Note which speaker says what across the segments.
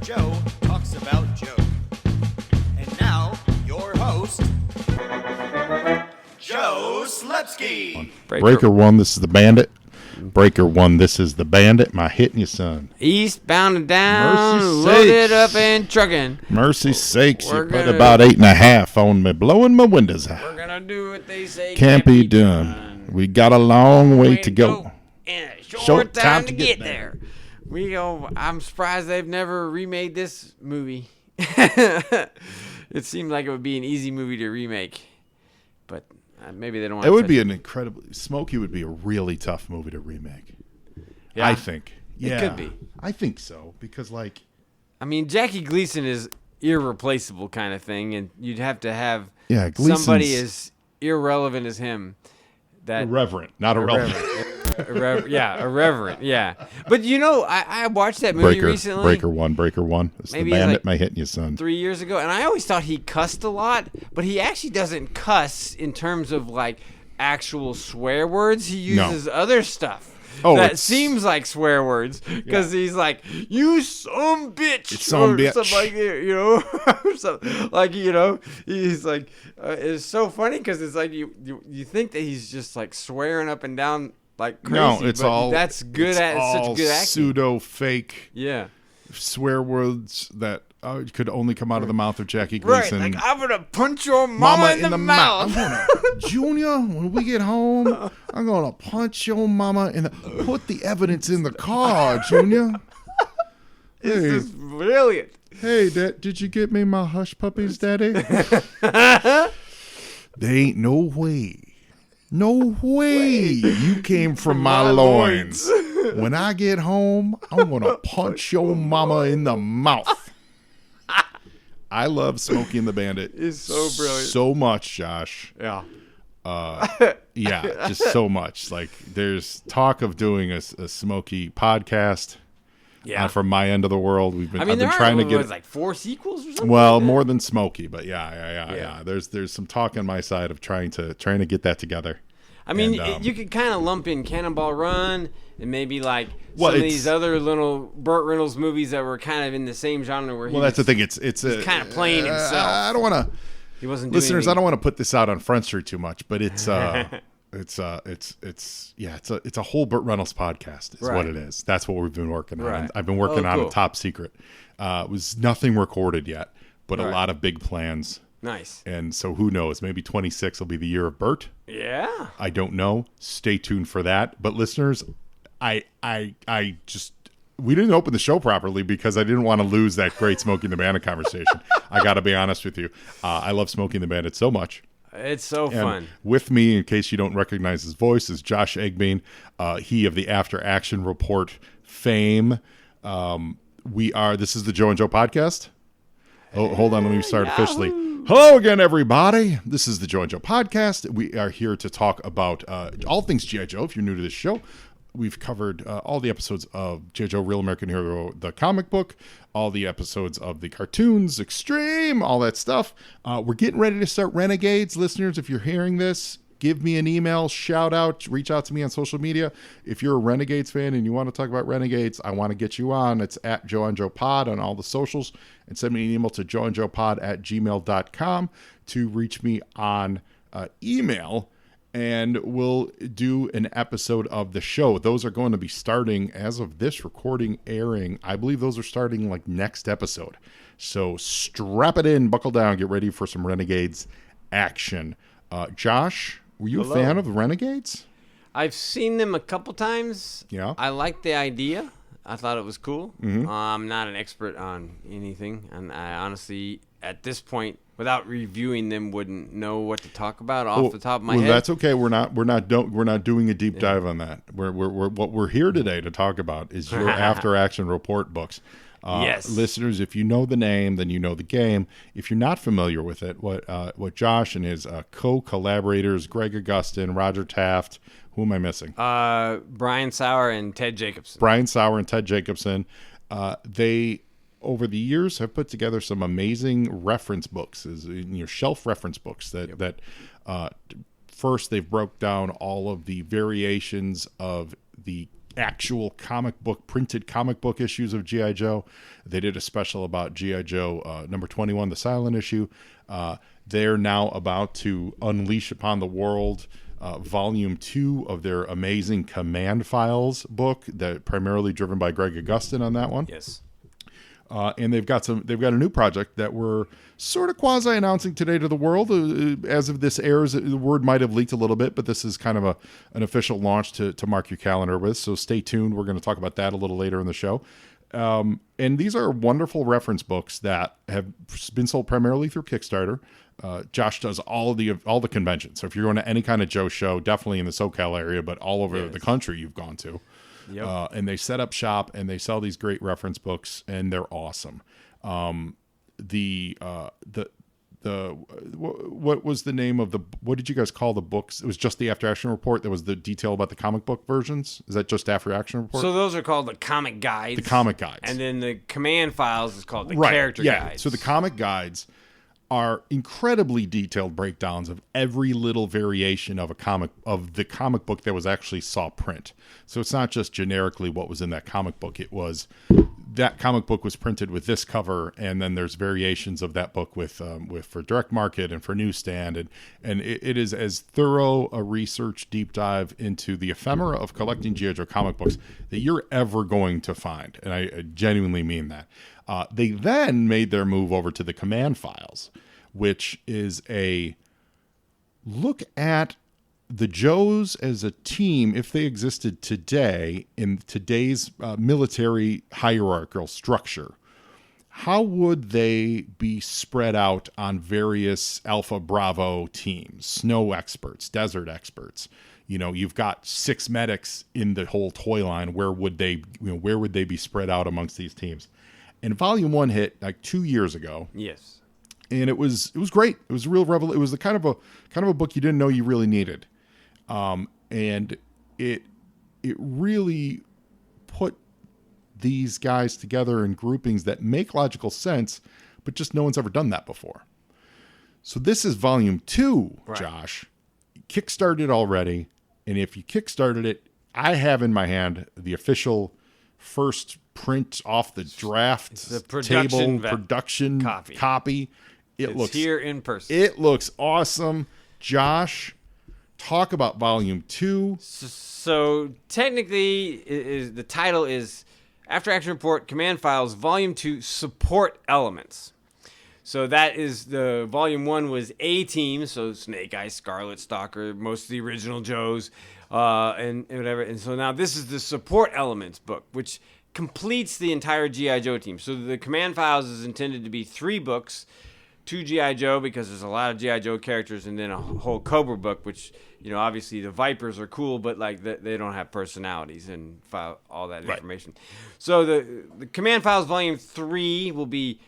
Speaker 1: Joe talks about Joe. And now, your host, Joe Slepsky.
Speaker 2: Breaker 1, this is the Bandit. Breaker 1, this is the Bandit. Am I hitting you, son?
Speaker 3: Eastbound and down,
Speaker 2: Mercy
Speaker 3: loaded
Speaker 2: sakes.
Speaker 3: up and trucking.
Speaker 2: Mercy sakes,
Speaker 3: We're
Speaker 2: you put
Speaker 3: gonna-
Speaker 2: about 8.5 on me, blowing my windows out.
Speaker 3: We're gonna do what they say
Speaker 2: Can't be done. We got a long way to go.
Speaker 3: And a short,
Speaker 2: Short
Speaker 3: time to get there. I'm surprised they've never remade this movie. It seemed like it would be an easy movie to remake, but maybe they don't want to.
Speaker 2: It would be an incredibly... Smokey would be a really tough movie to remake.
Speaker 3: Yeah.
Speaker 2: I think. Yeah.
Speaker 3: could be.
Speaker 2: I think so, because, like...
Speaker 3: I mean, Jackie Gleason is irreplaceable kind of thing, and you'd have to have
Speaker 2: Gleason's
Speaker 3: somebody as irrelevant as him. That
Speaker 2: irreverent, not irrelevant.
Speaker 3: Irreverent, yeah. But you know, I watched that movie recently.
Speaker 2: Breaker 1. It's
Speaker 3: Maybe
Speaker 2: the
Speaker 3: it's
Speaker 2: Bandit,
Speaker 3: like
Speaker 2: my hitting you, son.
Speaker 3: 3 years ago, and I always thought he cussed a lot, but he actually doesn't cuss in terms of like actual swear words. He uses other stuff. That seems like swear words because he's like, "You some bitch,"
Speaker 2: bitch.
Speaker 3: something like that, you know. Something like, you know, he's like, it's so funny because it's like you think that he's just like swearing up and down like crazy.
Speaker 2: No, it's
Speaker 3: but
Speaker 2: all
Speaker 3: that's good
Speaker 2: it's
Speaker 3: at
Speaker 2: all
Speaker 3: such good acting.
Speaker 2: pseudo fake
Speaker 3: Yeah.
Speaker 2: swear words that could only come out of the mouth of Jackie
Speaker 3: Right,
Speaker 2: Gleason.
Speaker 3: like I'm gonna punch your mama in the mouth.
Speaker 2: I'm gonna, Junior, when we get home, I'm gonna punch your mama in the. Put the evidence in the car, Junior.
Speaker 3: This is brilliant.
Speaker 2: Hey, did you get me my hush puppies, Daddy? There ain't no way. No way you came from my loins. When I get home, I'm gonna punch your mama in the mouth. I love Smokey and the Bandit.
Speaker 3: It's so brilliant.
Speaker 2: So much, Josh.
Speaker 3: Yeah.
Speaker 2: Yeah, just so much. Like, there's talk of doing a Smokey podcast.
Speaker 3: Yeah.
Speaker 2: From my end of the world, I've
Speaker 3: there
Speaker 2: been
Speaker 3: are
Speaker 2: trying to get
Speaker 3: like 4 sequels or something.
Speaker 2: well,
Speaker 3: like that?
Speaker 2: more than Smokey, but yeah. There's some talk on my side of trying to get that together.
Speaker 3: I mean,
Speaker 2: And,
Speaker 3: you could kind of lump in Cannonball Run and maybe like
Speaker 2: Well,
Speaker 3: some of these other little Burt Reynolds movies that were kind of in the same genre where
Speaker 2: Well, that's the thing. It's
Speaker 3: kind of playing himself.
Speaker 2: I don't want to.
Speaker 3: He wasn't
Speaker 2: Listeners,
Speaker 3: doing
Speaker 2: I don't want to put this out on Front Street too much, but it's a whole Burt Reynolds podcast is what it is. That's what we've been working on.
Speaker 3: Right.
Speaker 2: I've been working on
Speaker 3: cool.
Speaker 2: a top secret. It was nothing recorded yet, but a lot of big plans.
Speaker 3: Nice.
Speaker 2: And so who knows? Maybe 26 will be the year of Burt.
Speaker 3: Yeah.
Speaker 2: I don't know. Stay tuned for that. But listeners, we didn't open the show properly because I didn't want to lose that great Smoking the Bandit conversation. I got to be honest with you. I love Smoking the Bandit so much.
Speaker 3: It's so fun.
Speaker 2: With me, in case you don't recognize his voice, is Josh Eggebeen. He of the After Action Report fame. This is the Joe and Joe podcast. Oh, hold on. Let me start officially. Hello again, everybody. This is the Joe and Joe podcast. We are here to talk about all things G.I. Joe. If you're new to this show, we've covered all the episodes of G.I. Joe, Real American Hero, the comic book, all the episodes of the cartoons, Extreme, all that stuff. We're getting ready to start Renegades. Listeners, if you're hearing this, give me an email, shout out, reach out to me on social media. If you're a Renegades fan and you want to talk about Renegades, I want to get you on. It's at Joe and Joe Pod on all the socials. And send me an email to joeandjoepod@gmail.com to reach me on email. And we'll do an episode of the show. Those are going to be starting as of this recording airing. I believe those are starting like next episode. So strap it in, buckle down, get ready for some Renegades action. Josh, were you a fan of the Renegades?
Speaker 3: I've seen them a couple times.
Speaker 2: Yeah.
Speaker 3: I liked the idea. I thought it was cool.
Speaker 2: Mm-hmm.
Speaker 3: I'm not an expert on anything, and I honestly, at this point, without reviewing them, wouldn't know what to talk about off the top of my head.
Speaker 2: That's okay. We're not doing a deep dive on that. What we're here today to talk about is your After Action Report books.
Speaker 3: Yes.
Speaker 2: Listeners, if you know the name, then you know the game. If you're not familiar with it, what Josh and his co-collaborators, Greg Augustin, Roger Taft, who am I missing?
Speaker 3: Brian Sauer and Ted Jacobson.
Speaker 2: They, over the years, have put together some amazing reference books, shelf reference books that first they've broke down all of the variations of the actual printed comic book issues of G.I. Joe. They did a special about G.I. Joe number 21, the silent issue. They're now about to unleash upon the world volume 2 of their amazing Command Files book, that primarily driven by Greg Augustin on that one.
Speaker 3: Yes.
Speaker 2: And they've got a new project that we're sort of quasi announcing today to the world. As of this airs, the word might have leaked a little bit, but this is kind of an official launch to mark your calendar with. So stay tuned. We're going to talk about that a little later in the show. And these are wonderful reference books that have been sold primarily through Kickstarter. Josh does all the conventions. So if you're going to any kind of Joe show, definitely in the SoCal area, but all over the country you've gone to. Yep. And they set up shop and they sell these great reference books, and they're awesome. What was the name of what did you guys call the books? It was just the After Action Report. There was the detail about the comic book versions. Is that just After Action Report?
Speaker 3: So those are called the comic guides.
Speaker 2: The comic guides.
Speaker 3: And then the Command Files is called the character guides.
Speaker 2: So the comic guides are incredibly detailed breakdowns of every little variation of the comic book that was actually saw print. So it's not just generically what was in that comic book. It was that comic book was printed with this cover, and then there's variations of that book with for direct market and for newsstand, and it is as thorough a research deep dive into the ephemera of collecting G.I. Joe comic books that you're ever going to find, and I genuinely mean that. They then made their move over to the Command Files, which is a look at the Joes as a team if they existed today in today's military hierarchical structure. How would they be spread out on various Alpha Bravo teams, snow experts, desert experts? You've got 6 medics in the whole toy line. Where would they be spread out amongst these teams? And Volume 1 hit like 2 years ago.
Speaker 3: Yes.
Speaker 2: And it was great. It was a real revelation. It was the kind of a book you didn't know you really needed. And it really put these guys together in groupings that make logical sense, but just no one's ever done that before. So this is Volume 2, right. Josh. Kickstarted already. And if you kickstarted it, I have in my hand the official first print off the draft production copy.
Speaker 3: It's looks here in person.
Speaker 2: It looks awesome. Josh, talk about Volume 2.
Speaker 3: So technically, the title is After Action Report Command Files Volume 2 Support Elements. So that is the Volume 1 was A Team, so Snake Eye, Scarlet, Stalker, most of the original Joes, and whatever. And so now this is the Support Elements book, which completes the entire G.I. Joe team. So the Command Files is intended to be 3 books, 2 G.I. Joe, because there's a lot of G.I. Joe characters, and then a whole Cobra book, which, obviously the Vipers are cool, but like they don't have personalities and all that information. So the Command Files Volume 3 will be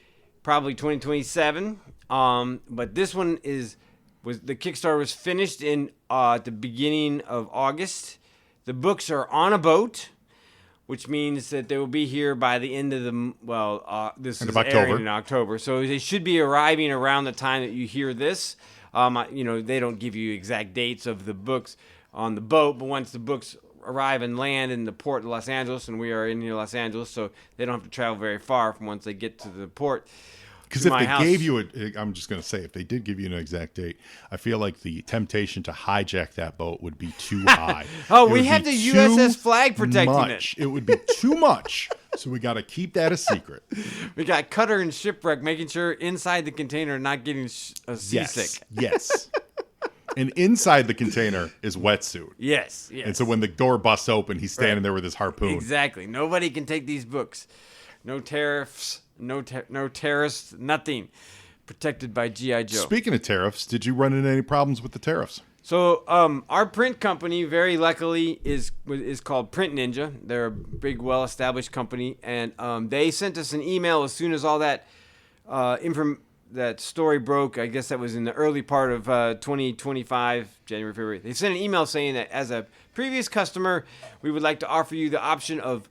Speaker 3: probably 2027. But this one was the Kickstarter was finished in at the beginning of August. The books are on a boat, which means that they will be here by the end of this is airing in October. So they should be arriving around the time that you hear this. They don't give you exact dates of the books on the boat, but once the books arrive and land in the port of Los Angeles, and we are in Los Angeles, so they don't have to travel very far from once they get to the port.
Speaker 2: Because if they gave you I'm just going to say, if they did give you an exact date, I feel like the temptation to hijack that boat would be too high.
Speaker 3: We have the USS Flag protecting it.
Speaker 2: It would be too much. So we got to keep that a secret.
Speaker 3: We got Cutter and Shipwreck making sure inside the container not getting seasick.
Speaker 2: Yes. And inside the container is Wetsuit.
Speaker 3: Yes.
Speaker 2: And so when the door busts open, he's standing there with his harpoon.
Speaker 3: Exactly. Nobody can take these books. No tariffs. No terrorists, nothing. Protected by G.I. Joe.
Speaker 2: Speaking of tariffs, did you run into any problems with the tariffs?
Speaker 3: So our print company, very luckily, is called Print Ninja. They're a big, well-established company, and they sent us an email as soon as all that that story broke. I guess that was in the early part of 2025, January, February. They sent an email saying that as a previous customer, we would like to offer you the option of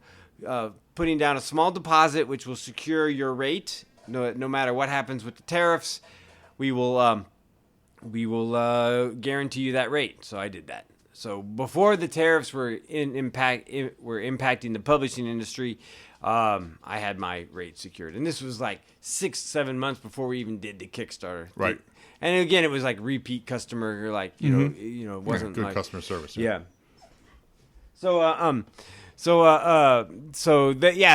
Speaker 3: putting down a small deposit, which will secure your rate. No matter what happens with the tariffs, we will guarantee you that rate. So I did that. So before the tariffs were impacting the publishing industry, I had my rate secured, and this was like 6-7 months before we even did the Kickstarter.
Speaker 2: Right.
Speaker 3: And again, it was like repeat customer, or like you know, it wasn't
Speaker 2: good
Speaker 3: like,
Speaker 2: customer service.
Speaker 3: Yeah.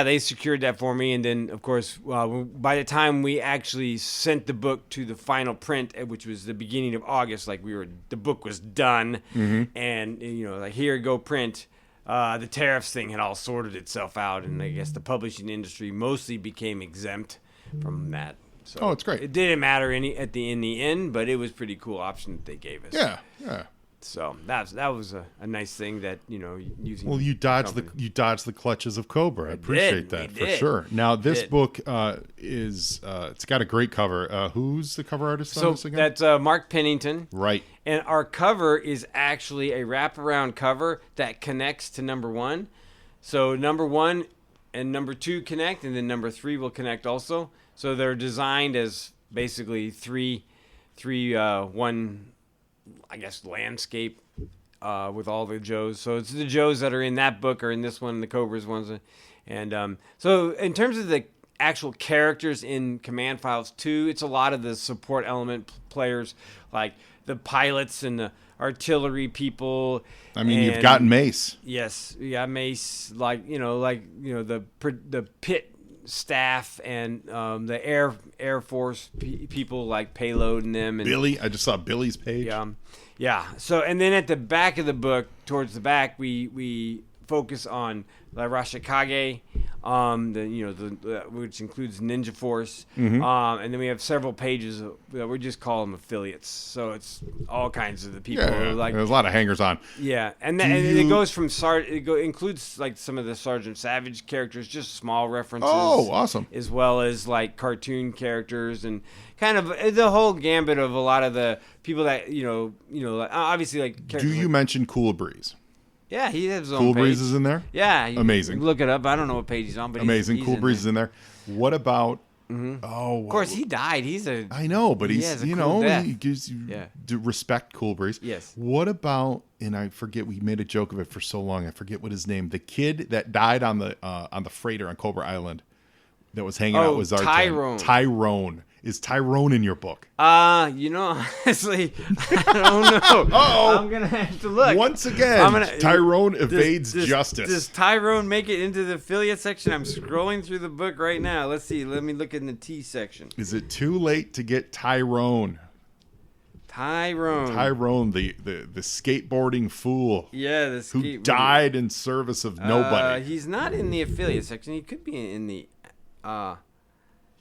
Speaker 3: They secured that for me, and then of course, by the time we actually sent the book to the final print, which was the beginning of August, like the book was done, and you know, like here, go print. The tariffs thing had all sorted itself out, and I guess the publishing industry mostly became exempt from that. So
Speaker 2: it's great.
Speaker 3: It didn't matter in the end, but it was a pretty cool option that they gave us.
Speaker 2: Yeah.
Speaker 3: So that was a nice thing that, you know, using.
Speaker 2: Well, you dodged the clutches of Cobra. I appreciate that for sure. Now this book is it's got a great cover. Who's the cover artist on this again?
Speaker 3: That's Mark Pennington.
Speaker 2: Right.
Speaker 3: And our cover is actually a wraparound cover that connects to number 1. So number 1 and number 2 connect, and then number 3 will connect also. So they're designed as basically three one, I guess, landscape with all the Joes. So it's the Joes that are in that book or in this one, the Cobras ones. And so in terms of the actual characters in Command Files 2, it's a lot of the support element players, like the pilots and the artillery people.
Speaker 2: I mean, you've got Mace.
Speaker 3: Yes, yeah, Mace. Like the pit staff and the Air Force people like Payload and them. And
Speaker 2: Billy, I just saw Billy's page.
Speaker 3: Yeah. So, and then at the back of the book, towards the back, we focus on La Rashikage, which includes Ninja Force, and then we have several pages that we just call them affiliates. So it's all kinds of the people.
Speaker 2: There's a lot of hangers on.
Speaker 3: Yeah, and it goes from includes like some of the Sergeant Savage characters, just small references.
Speaker 2: Oh, awesome!
Speaker 3: As well as like cartoon characters and kind of the whole gambit of a lot of the people that obviously like.
Speaker 2: Do you mention Cool Breeze?
Speaker 3: Yeah, he has his own
Speaker 2: Cool
Speaker 3: page.
Speaker 2: Breeze is in there?
Speaker 3: Yeah.
Speaker 2: Amazing.
Speaker 3: Look it up. I don't know what page he's on, but
Speaker 2: amazing.
Speaker 3: He's
Speaker 2: Cool Breeze is in there. What about...
Speaker 3: of course, he died.
Speaker 2: I know, but he gives you to respect Cool Breeze.
Speaker 3: Yes.
Speaker 2: What about, and I forget, we made a joke of it for so long, I forget what his name, the kid that died on the freighter on Cobra Island that was hanging out with Zartan. Tyrone. Is Tyrone in your book?
Speaker 3: Honestly, I don't know. I'm going to have to look.
Speaker 2: Once again, Tyrone evades justice.
Speaker 3: Does Tyrone make it into the affiliate section? I'm scrolling through the book right now. Let's see. Let me look in the T section.
Speaker 2: Is it too late to get Tyrone? Tyrone, the skateboarding fool.
Speaker 3: Yeah,
Speaker 2: who died in service of nobody.
Speaker 3: He's not in the affiliate section. He could be in the...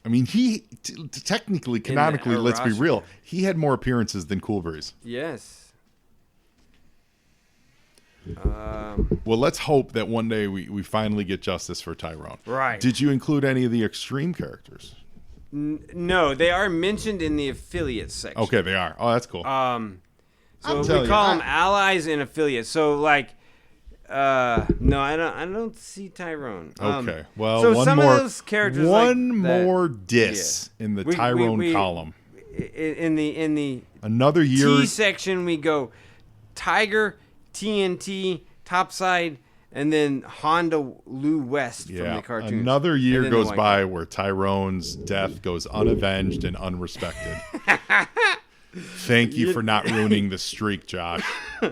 Speaker 2: I mean, he technically, canonically, let's be real, he had more appearances than Cool Breeze.
Speaker 3: Yes.
Speaker 2: Well, let's hope that one day we finally get justice for Tyrone.
Speaker 3: Right.
Speaker 2: Did you include any of the extreme characters?
Speaker 3: No, they are mentioned in the affiliates section.
Speaker 2: Okay, they are. Oh, that's cool.
Speaker 3: So we call them allies and affiliates. So like... no, I don't see Tyrone.
Speaker 2: Okay, well,
Speaker 3: so
Speaker 2: one
Speaker 3: some
Speaker 2: more,
Speaker 3: of those characters,
Speaker 2: more diss in the Tyrone column.
Speaker 3: In the
Speaker 2: another year
Speaker 3: T section, we go Tiger, TNT, Topside, and then Honda Lou West from the cartoons.
Speaker 2: Another year goes by where Tyrone's death goes unavenged and unrespected. Thank you for not ruining the streak, Josh.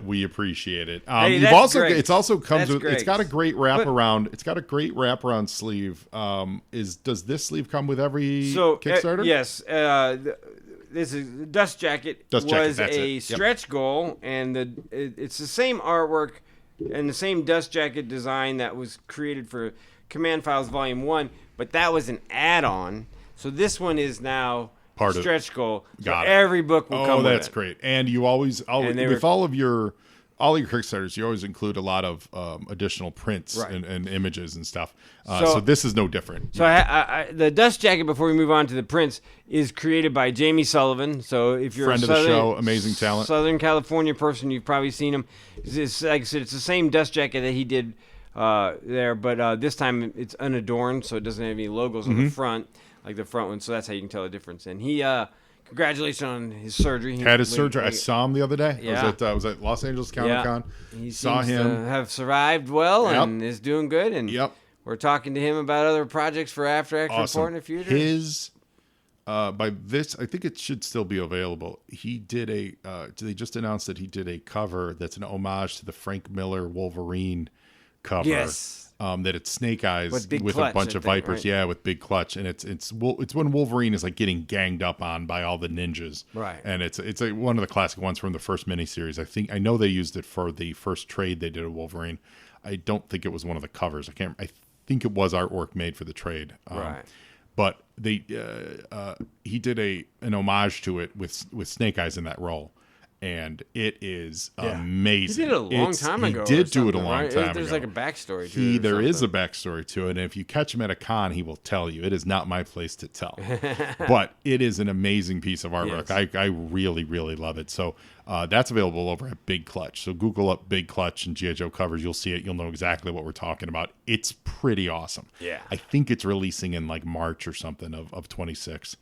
Speaker 2: We appreciate it. You've also great. It's also comes with great. It's got a great wraparound. It's got a great wraparound sleeve. Does this sleeve come with every Kickstarter?
Speaker 3: Yes. This is Dust Jacket. Was a stretch goal, and it's the same artwork and the same Dust Jacket design that was created for Command Files Volume 1, but that was an add-on. So this one is now stretch goal. So every book will come with it.
Speaker 2: Oh, that's great. And you always with all your Kickstarters, you always include a lot of additional prints and images and stuff. So this is no different.
Speaker 3: So the Dust Jacket, before we move on to the prints, is created by Jamie Sullivan. So if you're
Speaker 2: friend of the show, amazing talent,
Speaker 3: Southern California person, you've probably seen him. It's, like I said, it's the same Dust Jacket that he did there, but this time it's unadorned, so it doesn't have any logos on the front. Like the front one, so that's how you can tell the difference. And he congratulations on his surgery.
Speaker 2: Had his surgery. I saw him the other day.
Speaker 3: Yeah.
Speaker 2: I was at Los Angeles Comic Con.
Speaker 3: He
Speaker 2: saw
Speaker 3: seems
Speaker 2: him.
Speaker 3: to have survived well and is doing good. And we're talking to him about other projects for After Action Report in the future.
Speaker 2: By this, I think it should still be available. He did they just announced that he did a cover that's an homage to the Frank Miller Wolverine cover.
Speaker 3: Yes.
Speaker 2: That it's Snake Eyes with
Speaker 3: Clutch,
Speaker 2: a bunch of vipers.
Speaker 3: right?
Speaker 2: Yeah, with Big Clutch. And it's when Wolverine is like getting ganged up on by all the ninjas.
Speaker 3: Right.
Speaker 2: And it's one of the classic ones from the first miniseries. I know they used it for the first trade they did of Wolverine. I don't think it was one of the covers. I think it was artwork made for the trade.
Speaker 3: Right.
Speaker 2: But he did an homage to it with Snake Eyes in that role, and it is amazing.
Speaker 3: He did it a long time ago.
Speaker 2: He did do it a long time ago.
Speaker 3: There's like a backstory to it.
Speaker 2: There is a backstory to it, and if you catch him at a con, he will tell you. It is not my place to tell, but it is an amazing piece of artwork. Yes. I really, really love it. So that's available over at Big Clutch. So Google up Big Clutch and G.I. Joe covers. You'll see it. You'll know exactly what we're talking about. It's pretty awesome.
Speaker 3: Yeah.
Speaker 2: I think it's releasing in like March or something of 26.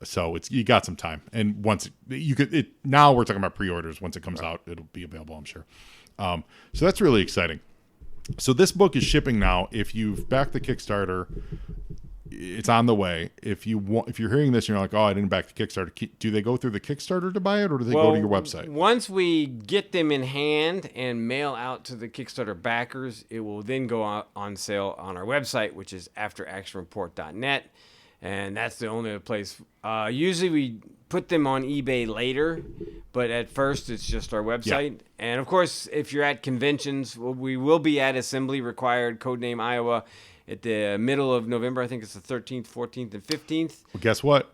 Speaker 2: So you got some time. And once now we're talking about pre-orders. Once it comes out, it'll be available, I'm sure. So that's really exciting. So this book is shipping now. If you've backed the Kickstarter, it's on the way. If you're hearing this and you're like, oh, I didn't back the Kickstarter, do they go through the Kickstarter to buy it, or do they go to your website?
Speaker 3: Once we get them in hand and mail out to the Kickstarter backers, it will then go on sale on our website, which is afteractionreport.net. And that's the only place. Usually we put them on eBay later, but at first it's just our website. Yeah. And of course, if you're at conventions, we will be at Assembly Required, Codename Iowa, at the middle of November. I think it's the 13th, 14th, and 15th.
Speaker 2: Well, guess what?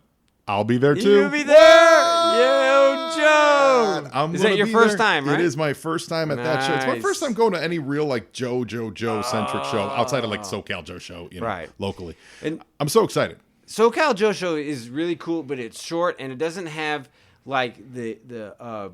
Speaker 2: I'll be there too.
Speaker 3: You'll be there! Yo, Joe! Is that your first time, right?
Speaker 2: It is my first time at that show. It's my first time going to any real like Joe-centric show outside of like SoCal Joe show, locally. And I'm so excited.
Speaker 3: SoCal Joe Show is really cool, but it's short and it doesn't have like the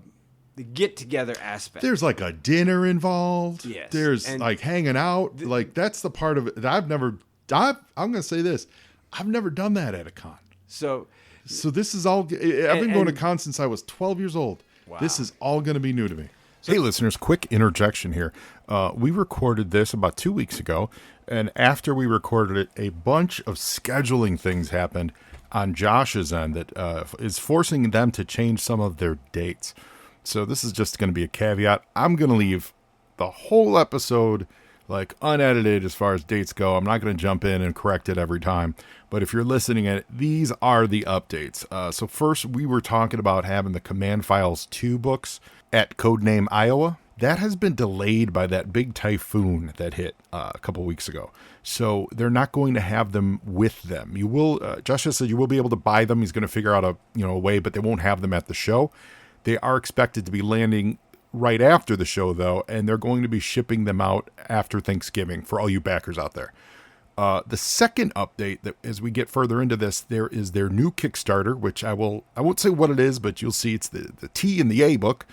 Speaker 3: get together aspect.
Speaker 2: There's like a dinner involved.
Speaker 3: Yes.
Speaker 2: There's like hanging out. Like that's the part of it that I'm going to say this. I've never done that at a con. So this is all. I've been going to cons since I was 12 years old. Wow. This is all going to be new to me. Hey, listeners, quick interjection here. We recorded this about 2 weeks ago, and after we recorded it, a bunch of scheduling things happened on Josh's end that is forcing them to change some of their dates. So this is just going to be a caveat. I'm going to leave the whole episode like unedited as far as dates go. I'm not going to jump in and correct it every time. But if you're listening at it, these are the updates. So first, we were talking about having the Command Files 2 books at Codename Iowa. That has been delayed by that big typhoon that hit a couple weeks ago. So they're not going to have them with them. You will, Josh said you will be able to buy them. He's going to figure out a way, but they won't have them at the show. They are expected to be landing right after the show, though, and they're going to be shipping them out after Thanksgiving for all you backers out there. The second update, that as we get further into this, there is their new Kickstarter, which I won't say what it is, but you'll see it's the T in the A book.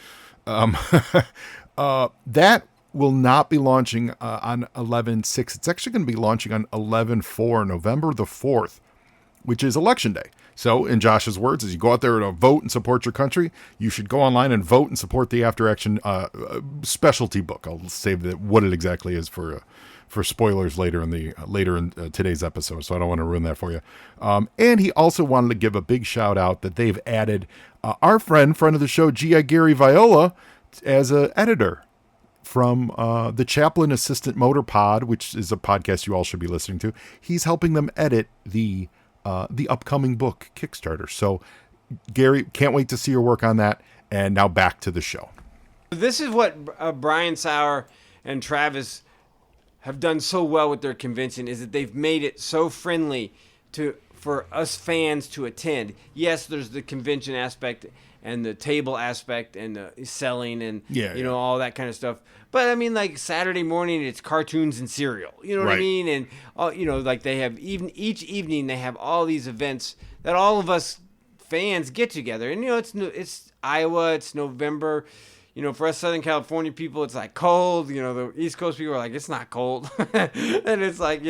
Speaker 2: That will not be launching on 11/6. It's actually going to be launching on 11/4, November the 4th, which is Election Day. So, in Josh's words, as you go out there to vote and support your country, you should go online and vote and support the After Action specialty book. I'll save what it exactly is for spoilers later in today's episode, so I don't want to ruin that for you. And he also wanted to give a big shout out that they've added our friend of the show, G.I. Gary Viola, as an editor from the Chaplain Assistant Motor Pod, which is a podcast you all should be listening to. He's helping them edit the upcoming book Kickstarter. So, Gary, can't wait to see your work on that. And now back to the show.
Speaker 3: This is what Brian Sauer and Travis have done so well with their convention, is that they've made it so friendly for us fans to attend. Yes, there's the convention aspect and the table aspect and the selling and all that kind of stuff. But I mean, like Saturday morning, it's cartoons and cereal. You know what I mean? And like they have each evening they have all these events that all of us fans get together. And it's Iowa, it's November. for us Southern California people, it's like cold. The East Coast people are like, it's not cold. And it's like,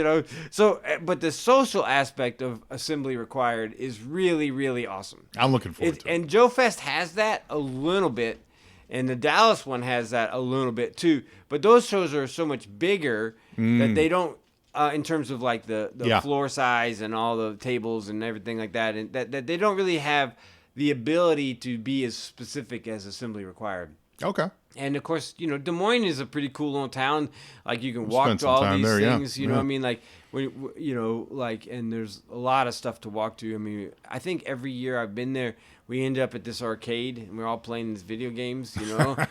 Speaker 3: so, but the social aspect of Assembly Required is really, really awesome.
Speaker 2: I'm looking forward to it.
Speaker 3: And Joe Fest has that a little bit. And the Dallas one has that a little bit too. But those shows are so much bigger that they don't, in terms of like the floor size and all the tables and everything like that, and that they don't really have the ability to be as specific as Assembly Required.
Speaker 2: Okay.
Speaker 3: And of course, Des Moines is a pretty cool little town. Like you can walk to all these things. You know what I mean? Like when and there's a lot of stuff to walk to. I mean, I think every year I've been there, we end up at this arcade and we're all playing these video games.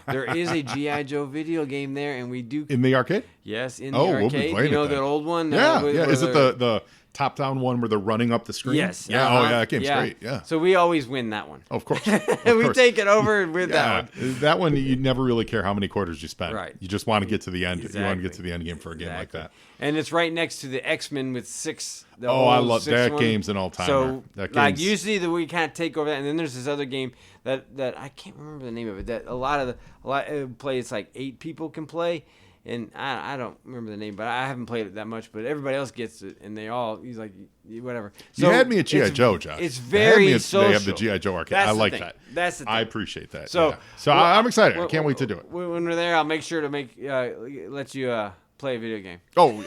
Speaker 3: There is a G.I. Joe video game there, and we do
Speaker 2: in the arcade.
Speaker 3: Yes, in the arcade.
Speaker 2: We'll be playing it
Speaker 3: that old one.
Speaker 2: Yeah. Is it the top-down one where they're running up the screen?
Speaker 3: Yes.
Speaker 2: Yeah. Oh, yeah. That game's great. Yeah.
Speaker 3: So we always win that one.
Speaker 2: Of course.
Speaker 3: We take it over with that one.
Speaker 2: That one, you never really care how many quarters you spend.
Speaker 3: Right.
Speaker 2: You just want to get to the end.
Speaker 3: Exactly.
Speaker 2: You want to get to the end game for a game like that.
Speaker 3: And it's right next to the X-Men with 6.
Speaker 2: I love that. Game's an all-timer.
Speaker 3: So,
Speaker 2: that
Speaker 3: usually we kind of take over that, and then there's this other game that I can't remember the name of it. That a lot of plays like 8 people can play, and I don't remember the name, but I haven't played it that much. But everybody else gets it, and he's like, whatever. So
Speaker 2: you had me at G.I. Joe, Josh.
Speaker 3: It's very social.
Speaker 2: They have the G.I. Joe arcade. I like that.
Speaker 3: That's the thing.
Speaker 2: I appreciate that.
Speaker 3: So,
Speaker 2: I'm excited. I can't wait to do it.
Speaker 3: When we're there, I'll make sure to let you play a video game.
Speaker 2: Oh,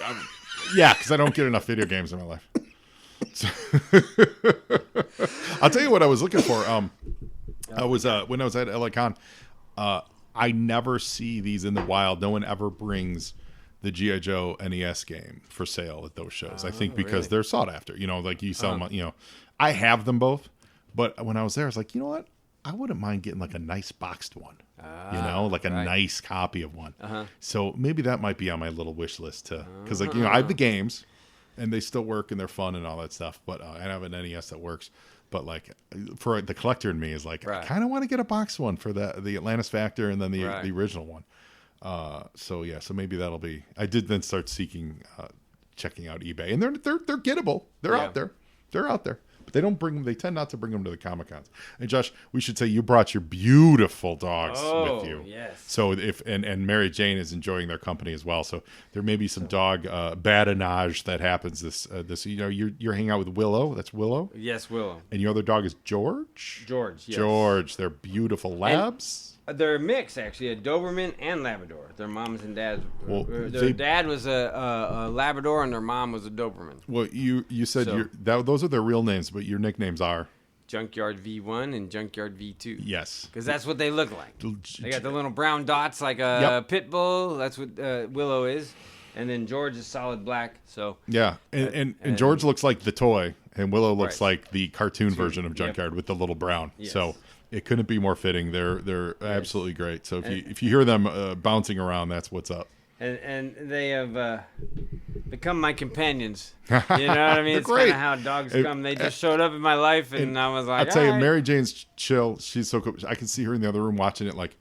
Speaker 2: yeah, because I don't get enough video games in my life. So I'll tell you what I was looking for. I was when I was at LACon, I never see these in the wild. No one ever brings the G.I. Joe NES game for sale at those shows. I think because they're sought after. Like you sell them. I have them both, but when I was there, I was like, you know what? I wouldn't mind getting like a nice boxed one. Like a nice copy of one. So maybe that might be on my little wish list too. Because I have the games, and they still work and they're fun and all that stuff. But I have an NES that works. But like for the collector in me is like, I kind of want to get a box one for the Atlantis Factor and then the original one. So maybe that'll be. I did then start checking out eBay, and they're gettable. They're out there. They're out there. But they don't bring them. They tend not to bring them to the Comic Cons. And Josh, we should say you brought your beautiful dogs with you. Yes. So and Mary Jane is enjoying their company as well. So there may be some dog badinage that happens this. You're hanging out with Willow. That's Willow.
Speaker 3: Yes, Willow.
Speaker 2: And your other dog is George.
Speaker 3: George. Yes.
Speaker 2: George. They're beautiful labs.
Speaker 3: They're a mix, actually, a Doberman and Labrador. Their moms and dads. Their dad was a Labrador, and their mom was a Doberman.
Speaker 2: Well, you said those are their real names, but your nicknames are
Speaker 3: Junkyard V1 and Junkyard V2.
Speaker 2: Yes,
Speaker 3: because that's what they look like. They got the little brown dots like a pit bull. That's what Willow is, and then George is solid black. So
Speaker 2: and George looks like the toy, and Willow looks like the cartoon version of Junkyard with the little brown. Yes. So. It couldn't be more fitting. They're absolutely great. So if you hear them bouncing around, that's what's up.
Speaker 3: And they have become my companions. You know what I mean? It's kind of how dogs come. They just showed up in my life, and I was like,
Speaker 2: I'll tell you, Mary Jane's chill. She's so cool. I can see her in the other room watching it. Like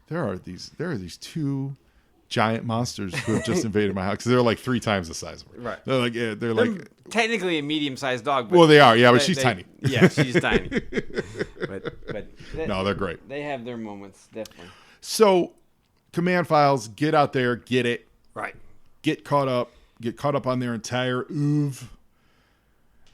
Speaker 2: there are these 2 giant monsters who have just invaded my house because they're like 3 times the size of her.
Speaker 3: Right.
Speaker 2: They're like
Speaker 3: technically a medium-sized dog. But
Speaker 2: well, they are. Yeah, but she's tiny.
Speaker 3: Yeah, she's tiny. But
Speaker 2: no, they're great.
Speaker 3: They have their moments, definitely.
Speaker 2: So, command files, get out there, get it.
Speaker 3: Right.
Speaker 2: Get caught up on their entire oeuvre.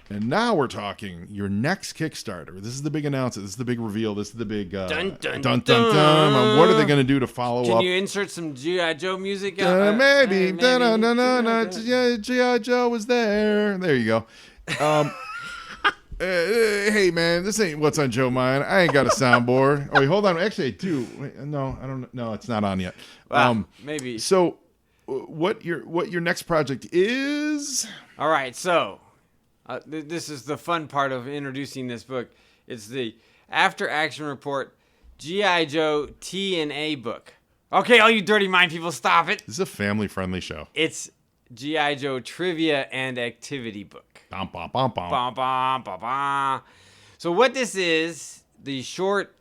Speaker 2: And now we're talking your next Kickstarter. This is the big announcement. This is the big reveal. This is the big
Speaker 3: dun, dun,
Speaker 2: dun, dun, dun. What are they going to do to follow up?
Speaker 3: Can you insert some G.I. Joe music?
Speaker 2: Maybe. G.I. Joe was there. There you go. Hey, man, this ain't What's on Joe Mind. I ain't got a soundboard. Oh, wait, hold on. Actually, I do. Wait, no, I don't. No, it's not on yet.
Speaker 3: Maybe.
Speaker 2: So, what your next project is?
Speaker 3: All right, so... this is the fun part of introducing this book. It's the After Action Report G.I. Joe T&A book. Okay, all you dirty mind people, stop it.
Speaker 2: This is a family-friendly show.
Speaker 3: It's G.I. Joe Trivia and Activity book.
Speaker 2: Bum, bum, bum, bum.
Speaker 3: Bum, bum, bum, bum. So what this is, the short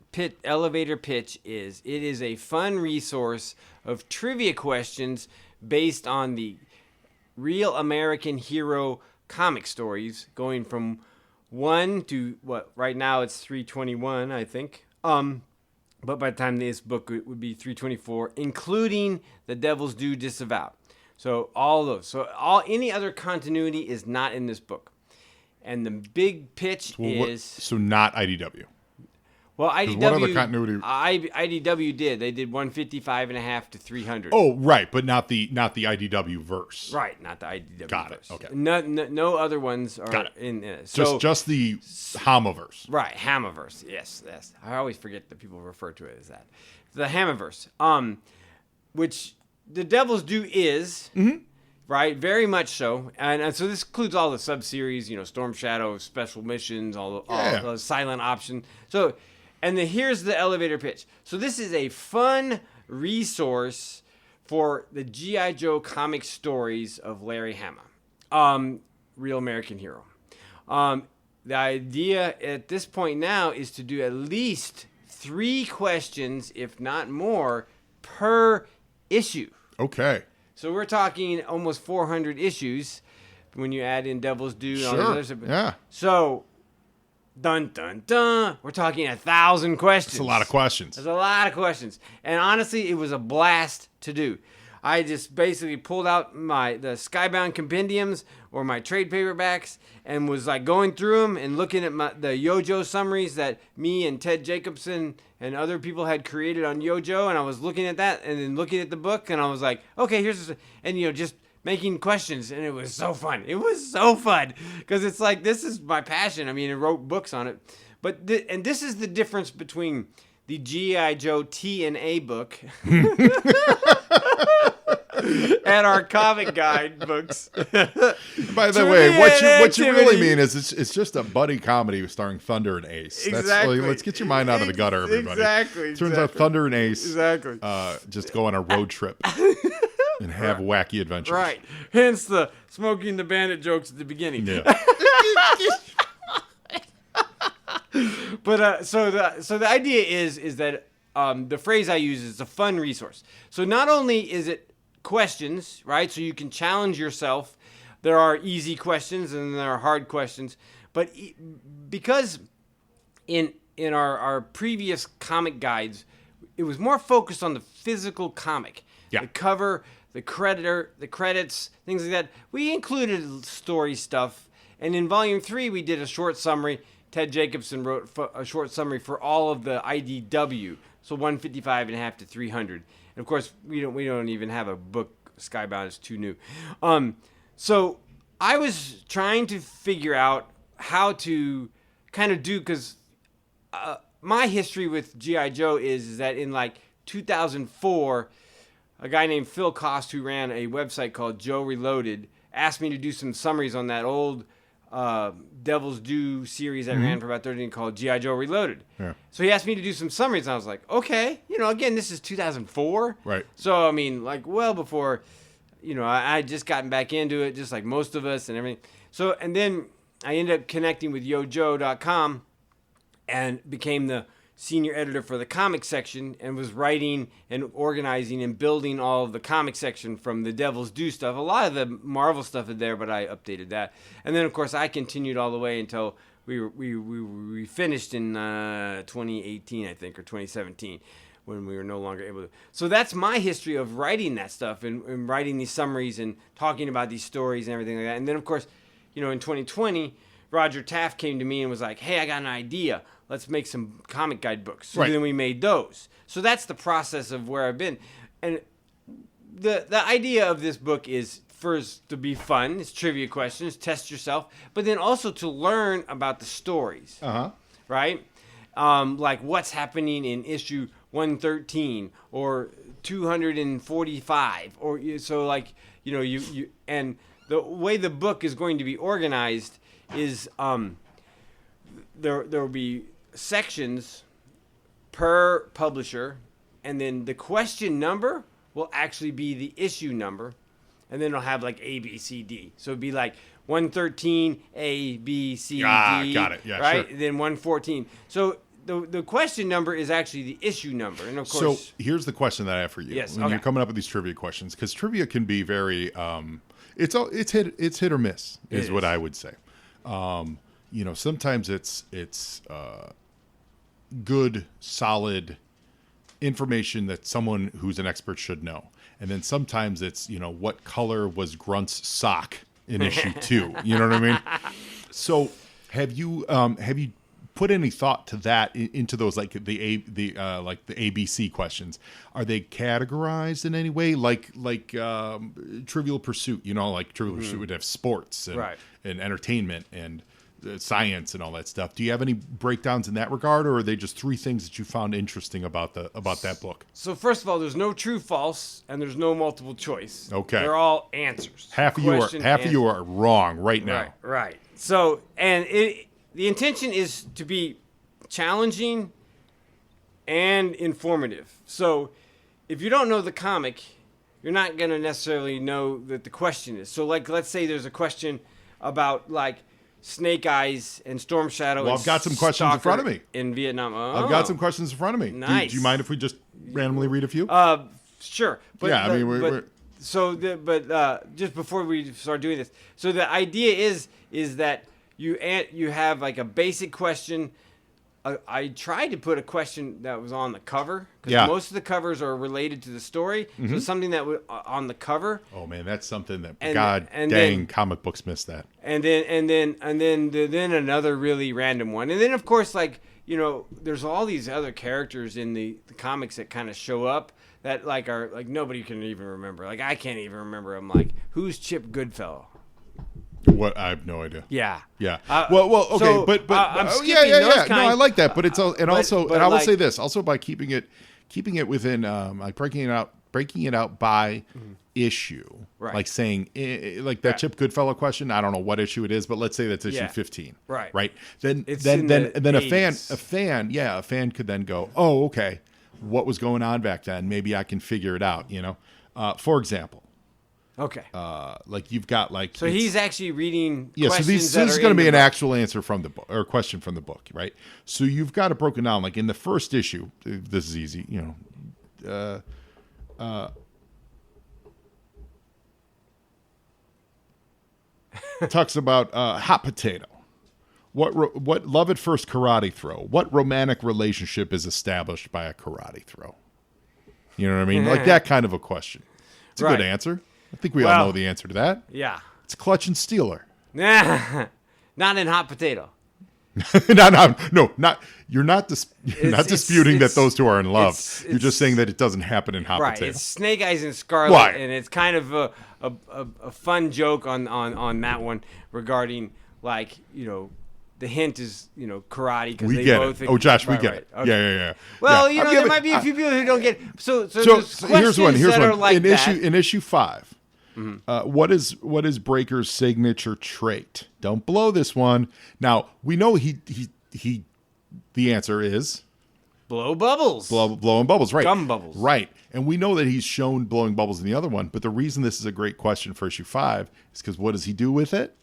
Speaker 3: elevator pitch is, it is a fun resource of trivia questions based on the real American hero comic stories, going from 1 to right now it's 321, I think. But by the time this book would be 324, including The Devil's Due Disavowed. So all those. So any other continuity is not in this book. And the big pitch is...
Speaker 2: So not IDW.
Speaker 3: Well, IDW...
Speaker 2: What other continuity...
Speaker 3: IDW did. They did 155.5 to 300.
Speaker 2: Oh, right. But not the IDW verse.
Speaker 3: Right. Not the IDW
Speaker 2: Got
Speaker 3: verse.
Speaker 2: it. Okay.
Speaker 3: No other ones are in it. So,
Speaker 2: just the Hamaverse.
Speaker 3: Right. Hamaverse. Yes. I always forget that people refer to it as that. The Hamaverse. Which The Devil's Due is... Mm-hmm. Right, very much so, and so this includes all the sub-series, Storm Shadow, special missions, all the silent option. So, and here's the elevator pitch. So this is a fun resource for the G.I. Joe comic stories of Larry Hama, real American hero. The idea at this point now is to do at least 3 questions, if not more, per issue.
Speaker 2: Okay.
Speaker 3: So we're talking almost 400 issues when you add in Devil's Due and all these other stuff.
Speaker 2: Yeah.
Speaker 3: So, dun, dun, dun, we're talking 1,000 questions.
Speaker 2: That's a lot of questions.
Speaker 3: There's a lot of questions. And honestly, it was a blast to do. I just basically pulled out the Skybound compendiums or my trade paperbacks and was like going through them and looking at the Yojo summaries that me and Ted Jacobson and other people had created on Yojo, and I was looking at that and then looking at the book, and I was like, okay, here's this, and just making questions, and it was so fun. It was so fun because it's like, this is my passion. I mean, I wrote books on it, but and this is the difference between the G.I. Joe T&A book and our comic guide books.
Speaker 2: By the way, what you really mean is it's just a buddy comedy starring Thunder and Ace.
Speaker 3: Exactly.
Speaker 2: Let's get your mind out of the gutter, everybody.
Speaker 3: Exactly.
Speaker 2: Turns out Thunder and Ace
Speaker 3: just
Speaker 2: go on a road trip and have wacky adventures.
Speaker 3: Right. Hence the Smoking the Bandit jokes at the beginning.
Speaker 2: Yeah.
Speaker 3: But so the idea is that the phrase I use is a fun resource. So not only is it questions, right? So you can challenge yourself. There are easy questions and there are hard questions. But because in our previous comic guides, it was more focused on the physical comic.
Speaker 2: Yeah.
Speaker 3: The cover, the credits, things like that. We included story stuff. And in Volume 3, we did a short summary. Ted Jacobson wrote a short summary for all of the IDW. So 155.5 to 300. And of course, we don't even have a book. Skybound is too new. So I was trying to figure out how to kind of do, because my history with G.I. Joe is that in like 2004, a guy named Phil Cost, who ran a website called Joe Reloaded, asked me to do some summaries on that old Devil's Due series that ran for about 13 called G.I. Joe Reloaded. Yeah. So he asked me to do some summaries, and I was like, okay. Again, this is 2004.
Speaker 2: Right.
Speaker 3: So, I mean, like, well before, I had just gotten back into it, just like most of us and everything. So, and then I ended up connecting with yojo.com and became the senior editor for the comic section and was writing and organizing and building all of the comic section from the Devil's Due stuff. A lot of the Marvel stuff is there, but I updated that. And then, of course, I continued all the way until we finished in 2018, I think, or 2017, when we were no longer able to. So that's my history of writing that stuff and writing these summaries and talking about these stories and everything like that. And then, of course, in 2020, Roger Taft came to me and was like, hey, I got an idea. Let's make some comic guide books. So then we made those. So that's the process of where I've been. And the idea of this book is first to be fun. It's trivia questions, test yourself. But then also to learn about the stories. Uh-huh. Right? Like what's happening in issue 113 or 245. Or so like, you and the way the book is going to be organized is there will be sections per publisher, and then the question number will actually be the issue number, and then it'll have like A, B, C, D. So it'd be like 113 A, B, C, D.
Speaker 2: Got it. Yeah,
Speaker 3: right?
Speaker 2: Sure.
Speaker 3: Then 114. So the question number is actually the issue number, and of course.
Speaker 2: So here's the question that I have for you.
Speaker 3: Yes.
Speaker 2: When you're coming up with these trivia questions, because trivia can be very it's hit or miss is what I would say. Sometimes it's good, solid information that someone who's an expert should know. And then sometimes it's, what color was Grunt's sock in issue 2? You know what I mean? So have you put any thought to that into those, like the ABC questions? Are they categorized in any way, like Trivial Pursuit? Like Trivial Pursuit would have sports and entertainment and science and all that stuff. Do you have any breakdowns in that regard, or are they just 3 things that you found interesting about that book?
Speaker 3: So first of all, there's no true false and there's no multiple choice.
Speaker 2: Okay,
Speaker 3: they're all answers.
Speaker 2: Half of you are wrong right now.
Speaker 3: Right. So the intention is to be challenging and informative. So if you don't know the comic, you're not going to necessarily know that the question is. So like, let's say there's a question about like Snake Eyes and Storm Shadow.
Speaker 2: Well, I've got some questions in front of me.
Speaker 3: In Vietnam.
Speaker 2: I've got some questions in front of me.
Speaker 3: Nice.
Speaker 2: Do you mind if we just randomly read a few?
Speaker 3: Sure. But,
Speaker 2: yeah, I mean,
Speaker 3: just before we start doing this, so the idea is that you have like a basic question. I tried to put a question that was on the cover because most of the covers are related to the story. So something that was on the cover.
Speaker 2: Oh man, that's something that
Speaker 3: then
Speaker 2: comic books miss that.
Speaker 3: And then another really random one. And then of course, like there's all these other characters in the comics that kind of show up that like are like nobody can even remember. Like I can't even remember. I'm like, who's Chip Goodfellow?
Speaker 2: What? I have no idea.
Speaker 3: Yeah.
Speaker 2: Well, okay,
Speaker 3: so,
Speaker 2: but
Speaker 3: I'm
Speaker 2: yeah. No, I like that, but it's and I will
Speaker 3: like,
Speaker 2: say this also by keeping it within like breaking it out by issue, like saying like that Chip Goodfellow question. I don't know what issue it is, but let's say that's issue 15, right? Then a fan could then go, oh, okay, what was going on back then? Maybe I can figure it out. For example.
Speaker 3: Okay.
Speaker 2: Like you've got like.
Speaker 3: So he's actually reading.
Speaker 2: Yeah. So this is going to be an actual answer from the book or question from the book, right? So you've got it broken down. Like in the first issue, this is easy. It talks about hot potato. What love at first karate throw? What romantic relationship is established by a karate throw? You know what I mean? Like that kind of a question. It's a good answer. I think we all know the answer to that.
Speaker 3: Yeah.
Speaker 2: It's Clutch and Steeler.
Speaker 3: Not in Hot Potato.
Speaker 2: You're not disputing that those two are in love. You're just saying that it doesn't happen in Hot Potato.
Speaker 3: It's Snake Eyes and Scarlet, and it's kind of a fun joke on that one regarding like the hint is karate because they both.
Speaker 2: Oh, Josh, we get it. Okay. Yeah.
Speaker 3: Well, there might be a few people who don't get it. So
Speaker 2: here's one.
Speaker 3: Like
Speaker 2: in issue 5. What is Breaker's signature trait? Don't blow this one. Now we know he the answer is
Speaker 3: blow bubbles.
Speaker 2: Blowing bubbles, right?
Speaker 3: Gum bubbles,
Speaker 2: right? And we know that he's shown blowing bubbles in the other one. But the reason this is a great question for issue 5 is because what does he do with it?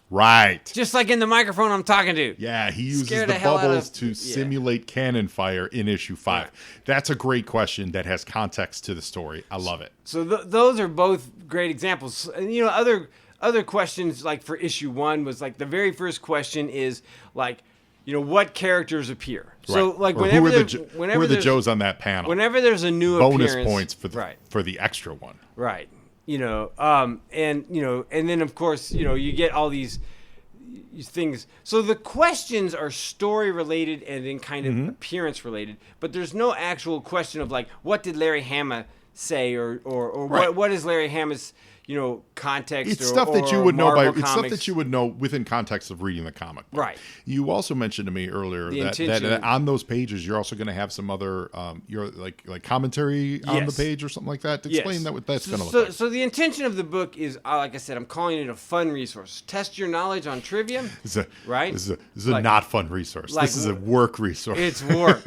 Speaker 2: Right.
Speaker 3: Just like in the microphone I'm talking to.
Speaker 2: Yeah, he uses the bubbles to simulate cannon fire in issue 5. That's a great question that has context to the story. I love it. So
Speaker 3: those are both great examples. And other questions like for issue 1 was like the very first question is like, what characters appear. Right. So like whenever
Speaker 2: who are the Joes on that panel?
Speaker 3: Whenever there's a new
Speaker 2: bonus
Speaker 3: appearance,
Speaker 2: points for the extra one.
Speaker 3: Right. And then of course, you get all these things. So the questions are story related and then kind of appearance related, but there's no actual question of like, what did Larry Hama say or what is Larry Hama's context.
Speaker 2: It's stuff that you would know it's stuff that you would know within context of reading the comic book.
Speaker 3: Right.
Speaker 2: You also mentioned to me earlier that on those pages you're also going to have some other your like commentary on the page or something like that. To explain what that's going to look like.
Speaker 3: So the intention of the book is, like I said, I'm calling it a fun resource. Test your knowledge on trivia. Right.
Speaker 2: This is a not fun resource. This is a work resource.
Speaker 3: It's work,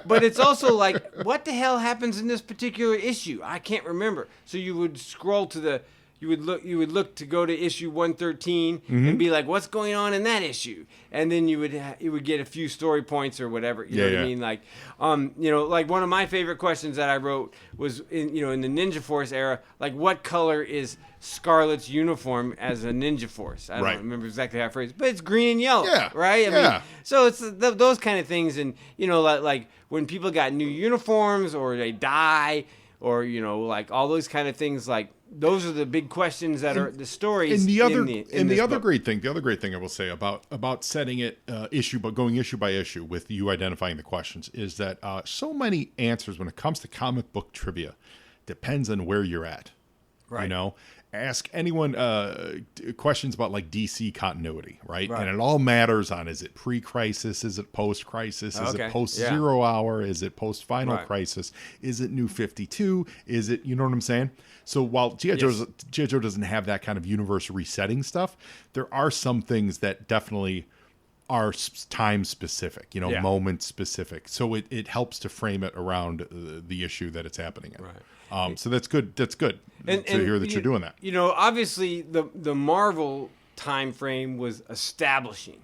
Speaker 3: but it's also like, what the hell happens in this particular issue? I can't remember. So you would scroll to the you would look to go to issue 113 and be like, what's going on in that issue? And then you would get a few story points or whatever. You know what I mean? Like, like one of my favorite questions that I wrote was in the Ninja Force era, like what color is Scarlet's uniform as a Ninja Force? I don't remember exactly how I phrased it, but it's green and yellow, right? I mean, so it's those kind of things, and like when people got new uniforms or they die, or like all those kind of things, like those are the big questions that are the stories.
Speaker 2: And the other great thing I will say about setting it going issue by issue with you identifying the questions is that so many answers when it comes to comic book trivia depends on where you're at. Right. Ask anyone questions about like DC continuity, right? And it all matters on, is it pre-crisis? Is it post-crisis? Is it post-Zero Hour? Is it post-Final Crisis? Is it New 52? Is it, you know what I'm saying? So while G.I. Joe doesn't have that kind of universe resetting stuff, there are some things that definitely are time specific, moment specific. So it helps to frame it around the issue that it's happening in. Right. So that's good. That's good to hear that you're doing that.
Speaker 3: Obviously the Marvel time frame was establishing.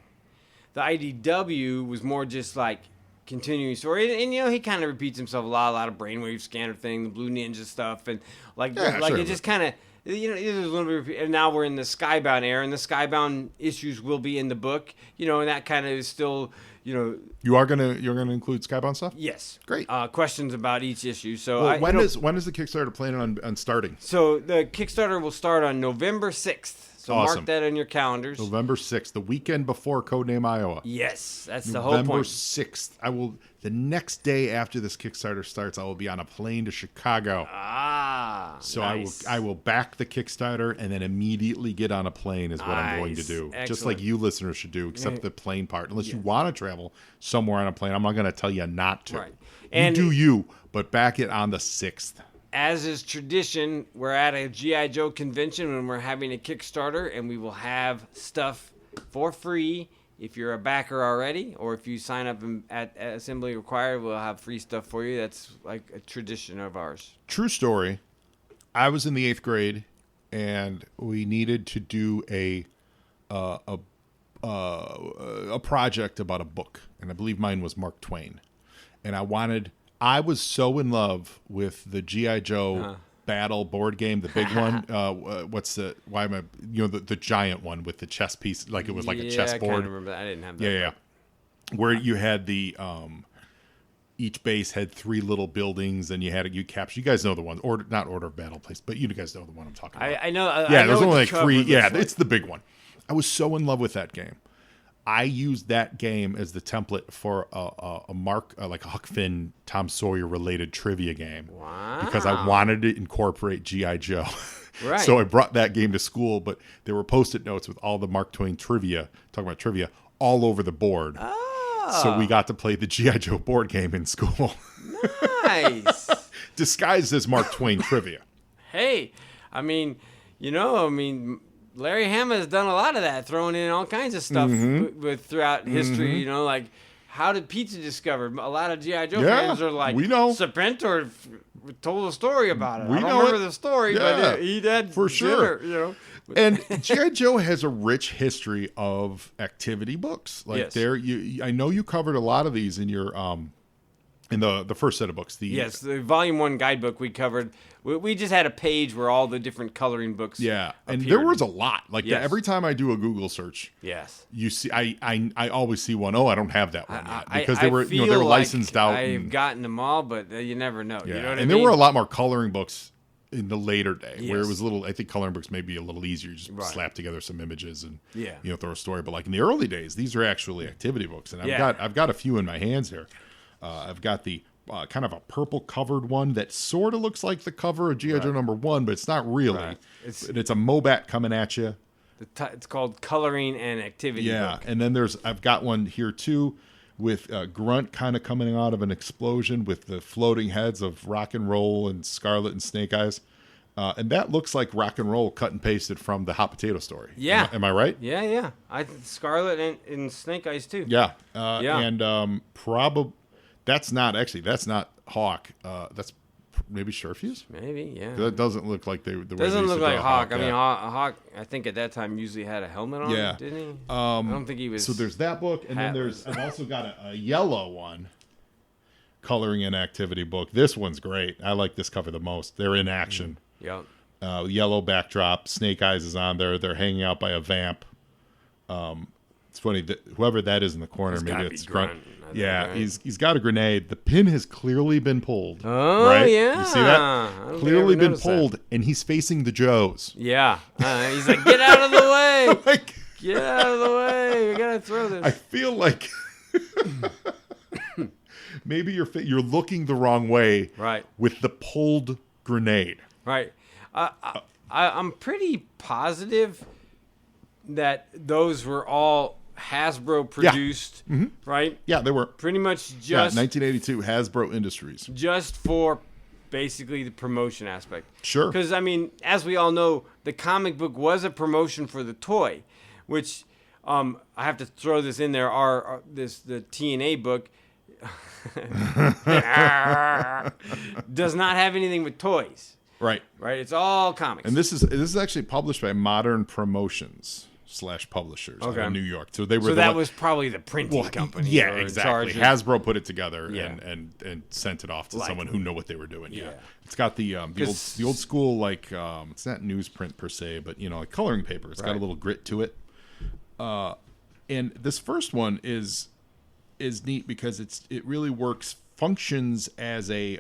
Speaker 3: The IDW was more just like continuing story, and he kind of repeats himself a lot of brainwave scanner thing, the Blue Ninja stuff, and it just kind of. There's a little bit, and now we're in the Skybound era, and the Skybound issues will be in the book, and that kind of is still,
Speaker 2: you're gonna include Skybound stuff.
Speaker 3: Yes,
Speaker 2: great.
Speaker 3: Questions about each issue. So
Speaker 2: when is the Kickstarter planning on starting?
Speaker 3: So the Kickstarter will start on November 6th. So
Speaker 2: awesome.
Speaker 3: Mark that on your calendars.
Speaker 2: November 6th, the weekend before Codename Iowa.
Speaker 3: Yes, that's the whole point.
Speaker 2: November 6th. The next day after this Kickstarter starts, I will be on a plane to Chicago. So nice. I will back the Kickstarter and then immediately get on a plane is what I'm going to do. Excellent. Just like you listeners should do, except the plane part. Unless you want to travel somewhere on a plane, I'm not going to tell you not to. Right. And you do you, but back it on the 6th.
Speaker 3: As is tradition, we're at a G.I. Joe convention when we're having a Kickstarter, and we will have stuff for free if you're a backer already, or if you sign up at Assembly Required, we'll have free stuff for you. That's like a tradition of ours.
Speaker 2: True story. I was in the 8th grade, and we needed to do a project about a book, and I believe mine was Mark Twain, and I was so in love with the G.I. Joe Battle board game, the big one. The giant one with the chess piece, like it was like a chessboard. I kind of remember that. I didn't have that. Yeah. Where you had the each base had 3 little buildings, and you capture. You guys know the one, not Order of Battle Place, but you guys know the one I'm talking about.
Speaker 3: I know.
Speaker 2: There's only like 3. Yeah, it's the big one. I was so in love with that game. I used that game as the template for a Huck Finn, Tom Sawyer related trivia game.
Speaker 3: Wow.
Speaker 2: Because I wanted to incorporate G.I. Joe.
Speaker 3: Right.
Speaker 2: So I brought that game to school, but there were Post-it notes with all the Mark Twain trivia, talking about trivia, all over the board.
Speaker 3: Oh.
Speaker 2: So we got to play the G.I. Joe board game in school.
Speaker 3: Nice.
Speaker 2: Disguised as Mark Twain trivia.
Speaker 3: Hey, Larry Hama has done a lot of that, throwing in all kinds of stuff throughout history. Like how did pizza discovered? A lot of G.I. Joe fans are like,
Speaker 2: we know.
Speaker 3: Serpentor told a story about it. I don't remember the story, but he did
Speaker 2: for sure.
Speaker 3: Dinner,
Speaker 2: And G.I. Joe has a rich history of activity books. Like I know you covered a lot of these in your in the first set of books.
Speaker 3: The Volume 1 guidebook we covered. We just had a page where all the different coloring books appeared.
Speaker 2: And there was a lot. Like every time I do a Google search, you see, I always see one. Oh, I don't have that one yet because they were licensed out.
Speaker 3: I've gotten them all, but you never know.
Speaker 2: Yeah.
Speaker 3: You know what
Speaker 2: and
Speaker 3: there
Speaker 2: were a lot more coloring books in the later day where it was a little. I think coloring books may be a little easier. You just slap together some images and throw a story. But like in the early days, these are actually activity books, and I've got a few in my hands here. I've got the kind of a purple covered one that sort of looks like the cover of G.I. Joe #1, but it's not really. Right. It's a Mobat coming at you.
Speaker 3: It's called Coloring and Activity Book.
Speaker 2: And then I've got one here too with Grunt kind of coming out of an explosion with the floating heads of Rock and Roll and Scarlet and Snake Eyes. And that looks like Rock and Roll cut and pasted from the Hot Potato Story.
Speaker 3: Yeah.
Speaker 2: Am I right?
Speaker 3: Yeah. Scarlet and Snake Eyes too.
Speaker 2: Yeah. And probably... That's not Hawk. That's maybe Surefuse?
Speaker 3: Maybe, yeah.
Speaker 2: That doesn't look like the way
Speaker 3: Doesn't
Speaker 2: they used
Speaker 3: look
Speaker 2: to
Speaker 3: like
Speaker 2: draw
Speaker 3: Hawk.
Speaker 2: Yeah.
Speaker 3: I mean, Hawk, I think at that time usually had a helmet on, didn't he? I don't think he was.
Speaker 2: So there's that book, and then I've also got a yellow one, Coloring and Activity book. This one's great. I like this cover the most. They're in action.
Speaker 3: Yep.
Speaker 2: Yellow backdrop. Snake Eyes is on there. They're hanging out by a vamp. It's funny that whoever that is in the corner, maybe it's Grunt. Yeah, right? he's got a grenade. The pin has clearly been pulled.
Speaker 3: Oh,
Speaker 2: right?
Speaker 3: yeah.
Speaker 2: You see that? Clearly been pulled, and he's facing the Joes.
Speaker 3: Yeah. He's like, get out of the way.
Speaker 2: Like,
Speaker 3: get out of the way. We got to throw this.
Speaker 2: I feel like maybe you're looking the wrong way with the pulled grenade.
Speaker 3: Right. I'm pretty positive that those were all Hasbro produced, right?
Speaker 2: Yeah, they were.
Speaker 3: Pretty much just
Speaker 2: 1982 Hasbro Industries.
Speaker 3: Just for basically the promotion aspect.
Speaker 2: Sure.
Speaker 3: Because, I mean, as we all know, the comic book was a promotion for the toy, which I have to throw this in there. The TNA book does not have anything with toys.
Speaker 2: Right.
Speaker 3: Right. It's all comics.
Speaker 2: And this is actually published by Modern Promotions / publishers out of New York. So they were.
Speaker 3: So that was probably the printing company.
Speaker 2: Yeah, exactly. Hasbro put it together
Speaker 3: Yeah.
Speaker 2: and sent it off to someone who knew what they were doing. Yeah.
Speaker 3: Yeah.
Speaker 2: It's got the old school, like, it's not newsprint per se, but like coloring paper. It's got a little grit to it. And this first one is neat because it really functions as a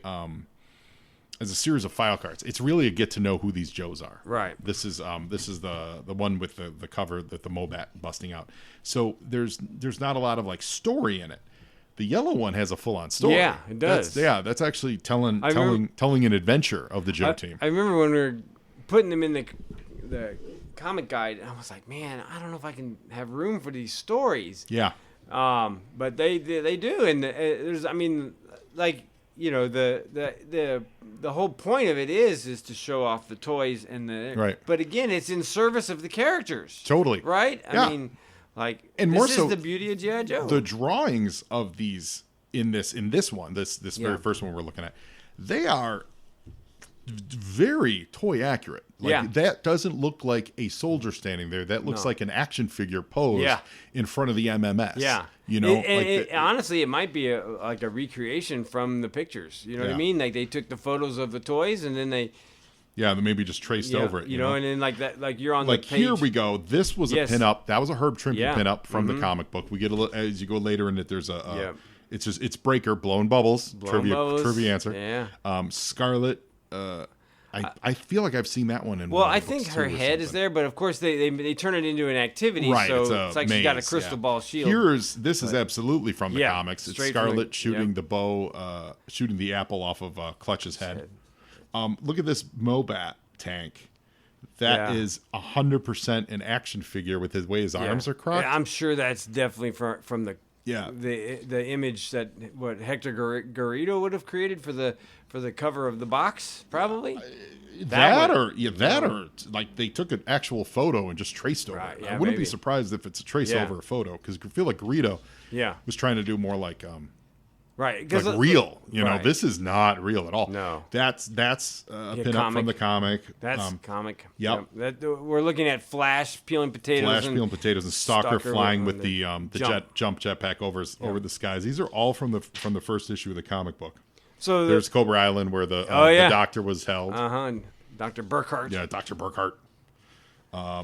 Speaker 2: series of file cards. It's really a get to know who these Joes are.
Speaker 3: Right.
Speaker 2: This is the one with the cover that the Mobat busting out. So there's not a lot of like story in it. The yellow one has a full on story.
Speaker 3: Yeah, it does.
Speaker 2: That's actually telling an adventure of the Joe team.
Speaker 3: I remember when we were putting them in the comic guide, and I was like, man, I don't know if I can have room for these stories.
Speaker 2: Yeah.
Speaker 3: But they do, and there's, I mean, like, you know, the whole point of it is to show off the toys and
Speaker 2: right.
Speaker 3: But again, it's in service of the characters.
Speaker 2: Totally.
Speaker 3: Right?
Speaker 2: Yeah.
Speaker 3: I mean, like,
Speaker 2: and
Speaker 3: this
Speaker 2: more
Speaker 3: is
Speaker 2: so
Speaker 3: the beauty of G.I. Joe.
Speaker 2: The drawings of these in this one, this very first one we're looking at, they are very toy accurate. Like, that doesn't look like a soldier standing there. That looks like an action figure posed in front of the MMS.
Speaker 3: Yeah.
Speaker 2: You know,
Speaker 3: honestly, it might be like a recreation from the pictures. You know what I mean? Like, they took the photos of the toys and then they
Speaker 2: maybe just traced over it.
Speaker 3: You know, and then like that, like you're on
Speaker 2: like
Speaker 3: the page.
Speaker 2: Here we go. This was a pinup. That was a Herb Trimpe pinup from the comic book. We get a little as you go later in it. There's it's Breaker blowing bubbles. Trivia answer.
Speaker 3: Yeah.
Speaker 2: Scarlet. I feel like I've seen that one in.
Speaker 3: Well, I think her head is there, but of course they turn it into an activity,
Speaker 2: right?
Speaker 3: So it's like she's got a crystal ball shield.
Speaker 2: This is absolutely from the comics. It's Scarlet shooting the bow, shooting the apple off of Clutch's head. Look at this Mobat tank. That is 100% an action figure with his way his arms are crossed.
Speaker 3: I'm sure that's definitely from the the image that Hector Garrido would have created for the cover of the box, probably.
Speaker 2: Or like they took an actual photo and just traced over it. I wouldn't be surprised if it's a trace over a photo, because I feel like Garrido was trying to do more like like real. You know, this is not real at all. No, that's a pin-up from the comic.
Speaker 3: That's comic.
Speaker 2: Yep.
Speaker 3: We're looking at Flash peeling potatoes.
Speaker 2: And Stalker flying with the jetpack over the skies. These are all from the first issue of the comic book. So there's Cobra Island where the doctor was held.
Speaker 3: Dr. Burkhart.
Speaker 2: Yeah, Dr. Burkhart.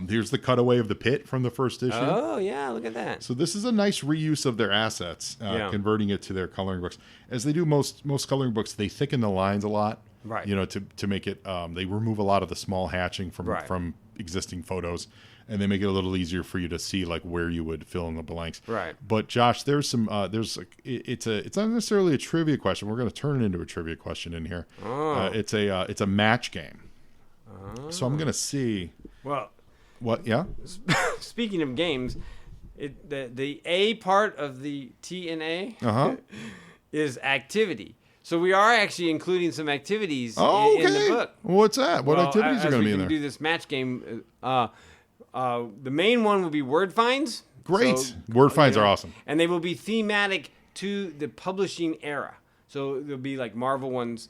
Speaker 2: Here's the cutaway of the pit from the first issue.
Speaker 3: Oh, yeah, look at that.
Speaker 2: So this is a nice reuse of their assets, converting it to their coloring books. As they do most coloring books, they thicken the lines a lot.
Speaker 3: Right.
Speaker 2: You know, to make it, they remove a lot of the small hatching from existing photos, and they make it a little easier for you to see like where you would fill in the blanks.
Speaker 3: Right.
Speaker 2: But Josh, there's some, it's not necessarily a trivia question. We're going to turn it into a trivia question in here.
Speaker 3: Oh.
Speaker 2: It's a match game. Oh. So I'm going to see.
Speaker 3: Well.
Speaker 2: What? Yeah.
Speaker 3: Speaking of games, the A part of the TNA is activity. So we are actually including some activities in the book.
Speaker 2: What's that? What activities are going to be in there?
Speaker 3: We can do this match game. The main one will be word finds.
Speaker 2: Great. So, word finds are awesome.
Speaker 3: And they will be thematic to the publishing era. So there'll be like Marvel ones.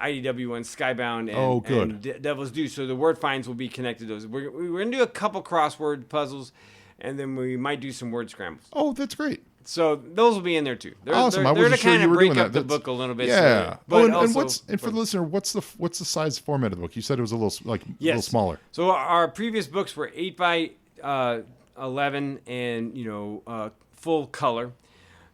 Speaker 3: IDW ones, Skybound and Devil's Due. So the word finds will be connected to those. We're going to do a couple crossword puzzles, and then we might do some word scrambles.
Speaker 2: Oh, that's great.
Speaker 3: So those will be in there too.
Speaker 2: Awesome.
Speaker 3: They're to kind of break up the
Speaker 2: that.
Speaker 3: book a little bit.
Speaker 2: Yeah.
Speaker 3: So,
Speaker 2: and for the listener, what's the size format of the book? You said it was a little smaller.
Speaker 3: So our previous books were 8 by 11 and full color.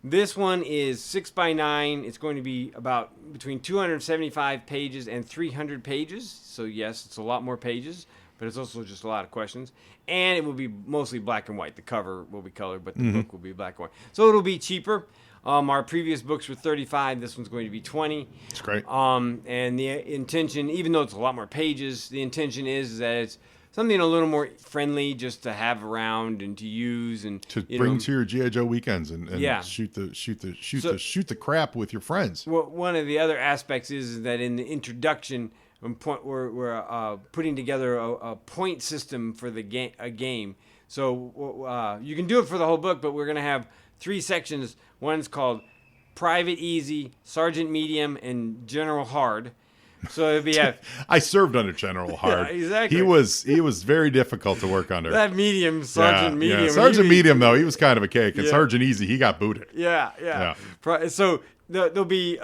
Speaker 3: This one is 6 by 9. It's going to be about between 275 pages and 300 pages. So yes, it's a lot more pages, but it's also just a lot of questions. And it will be mostly black and white. The cover will be colored, but the book will be black and white. So it'll be cheaper. Our previous books were $35. This one's going to be $20.
Speaker 2: That's great.
Speaker 3: And the intention, even though it's a lot more pages, the intention is that it's something a little more friendly, just to have around and to use and
Speaker 2: to bring to your G.I. Joe weekends and shoot the crap with your friends.
Speaker 3: Well, one of the other aspects is that in the introduction, we're putting together a point system for a game. So you can do it for the whole book, but we're going to have 3 sections. One's called Private Easy, Sergeant Medium, and General Hard. So it'd be
Speaker 2: I served under General Hard.
Speaker 3: Yeah, exactly.
Speaker 2: He was very difficult to work under.
Speaker 3: That medium, Sergeant Medium.
Speaker 2: Yeah. Sergeant Medium though, he was kind of a cake, and Sergeant Easy, he got booted.
Speaker 3: Yeah. So there'll be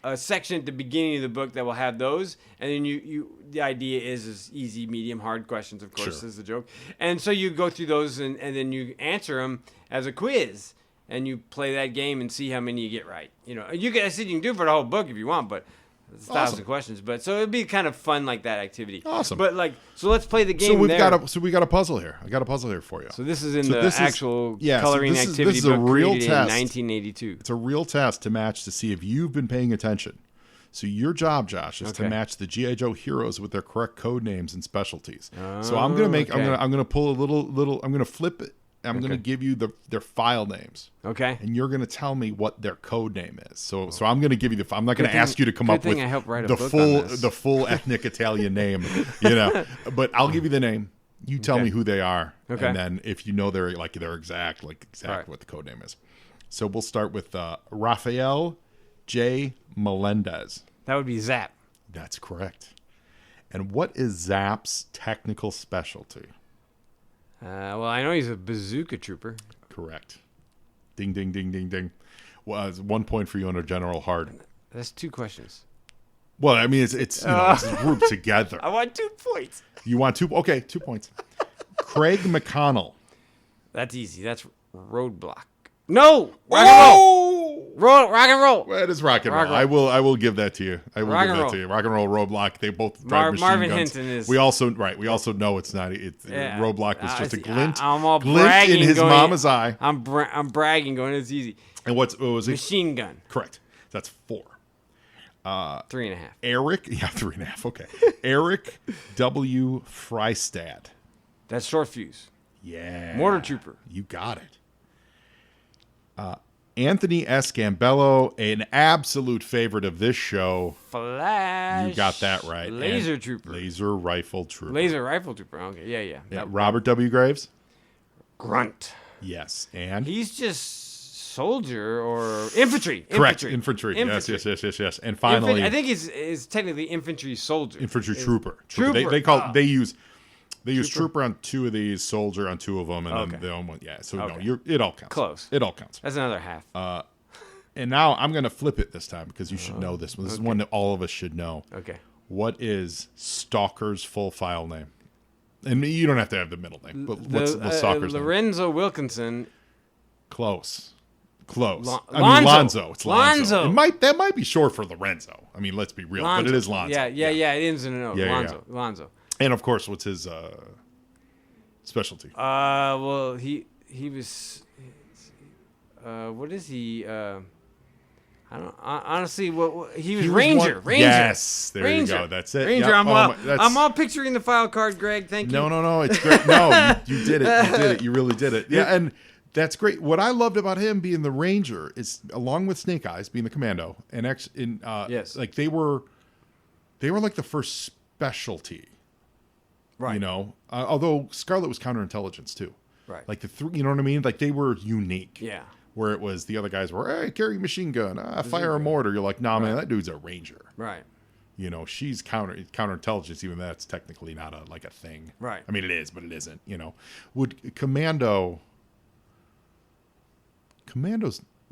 Speaker 3: a section at the beginning of the book that will have those, and then the idea is easy, medium, hard questions, of course, is the joke. And so you go through those, and then you answer them as a quiz, and you play that game and see how many you get right. You can do it for the whole book if you want, but it's 1,000 questions. But so it'd be kind of fun like that activity.
Speaker 2: Awesome.
Speaker 3: But so let's play the game.
Speaker 2: So we got a puzzle here. I got a puzzle here for you.
Speaker 3: So this is the actual coloring activity
Speaker 2: this is a
Speaker 3: book
Speaker 2: real
Speaker 3: created
Speaker 2: test.
Speaker 3: in 1982.
Speaker 2: It's a real test to match to see if you've been paying attention. So your job, Josh, is to match the G.I. Joe heroes with their correct code names and specialties. So I'm gonna pull a little. I'm gonna flip it. I'm going to give you their file names.
Speaker 3: Okay.
Speaker 2: And you're going to tell me what their code name is. So I'm going to give you I'm not going to ask you to come up with the full ethnic Italian name, But I'll give you the name. You tell me who they are. Okay. And then if you know they're exact what the code name is. So we'll start with Rafael J. Melendez.
Speaker 3: That would be Zap.
Speaker 2: That's correct. And what is Zap's technical specialty?
Speaker 3: Well, I know he's a bazooka trooper.
Speaker 2: Correct. Ding, ding, ding, ding, ding. Well, it's 1 point for you under General Hard.
Speaker 3: That's 2 questions.
Speaker 2: Well, I mean, it's grouped together.
Speaker 3: I want 2 points.
Speaker 2: You want 2? Okay, 2 points. Craig McConnell.
Speaker 3: That's easy. That's Roadblock. No! Rock and roll. Rock and roll.
Speaker 2: Well, it is rock and roll. I will give that to you. I will give that to you. Rock and roll, Roadblock. They both drive machine
Speaker 3: Marvin
Speaker 2: guns.
Speaker 3: Hinton is.
Speaker 2: We also know it's not. Roadblock was just a glint.
Speaker 3: I'm all
Speaker 2: glint
Speaker 3: bragging
Speaker 2: in his mama's eye.
Speaker 3: I'm bragging, going. It's easy.
Speaker 2: And what was it?
Speaker 3: Machine gun.
Speaker 2: Correct. That's 4.
Speaker 3: 3.5.
Speaker 2: Eric. Yeah, 3.5. Okay. Eric W. Frystad.
Speaker 3: That's Short Fuse.
Speaker 2: Yeah.
Speaker 3: Mortar Trooper.
Speaker 2: You got it. Anthony S. Gambello, an absolute favorite of this show.
Speaker 3: Flash.
Speaker 2: You got that right.
Speaker 3: Laser Trooper.
Speaker 2: Laser Rifle Trooper.
Speaker 3: Laser Rifle Trooper. Okay, yeah.
Speaker 2: Robert W. Graves.
Speaker 3: Grunt.
Speaker 2: Yes, and
Speaker 3: he's just soldier or infantry.
Speaker 2: Correct, infantry. Yes. And finally,
Speaker 3: I think it's technically infantry soldier.
Speaker 2: Infantry trooper.
Speaker 3: Trooper.
Speaker 2: They use trooper on 2 of these, soldier on 2 of them, and then the other one. Yeah, so it all counts.
Speaker 3: Close.
Speaker 2: It all counts.
Speaker 3: That's another half.
Speaker 2: And now I'm going to flip it this time because you should know this one. This is one that all of us should know.
Speaker 3: Okay.
Speaker 2: What is Stalker's full file name? And you don't have to have the middle name, but what's the Stalker's name?
Speaker 3: Lorenzo Wilkinson.
Speaker 2: Close. Lonzo. It's
Speaker 3: Lonzo.
Speaker 2: That might be short for Lorenzo. I mean, let's be real, but it is Lonzo.
Speaker 3: Yeah. It ends in an O. Lonzo.
Speaker 2: And of course, what's his specialty?
Speaker 3: Well, he was. What is he? I don't honestly. What he was Ranger. Ranger.
Speaker 2: Yes, there you go. That's it.
Speaker 3: Ranger.
Speaker 2: Yep.
Speaker 3: I'm all picturing the file card, Greg. Thank you.
Speaker 2: No. It's great. No, you did it. You really did it. Yeah, and that's great. What I loved about him being the Ranger is, along with Snake Eyes being the Commando, and like they were like the first specialty. Right. Although Scarlet was counterintelligence too. Right. Like you know what I mean? Like they were unique.
Speaker 3: Yeah.
Speaker 2: Where it was the other guys were, hey, carry a machine gun, fire a mortar. You're like, nah, man, that dude's a Ranger.
Speaker 3: Right.
Speaker 2: You know, she's counterintelligence, even though that's technically not a thing.
Speaker 3: Right.
Speaker 2: I mean, it is, but it isn't. You know, would Commando's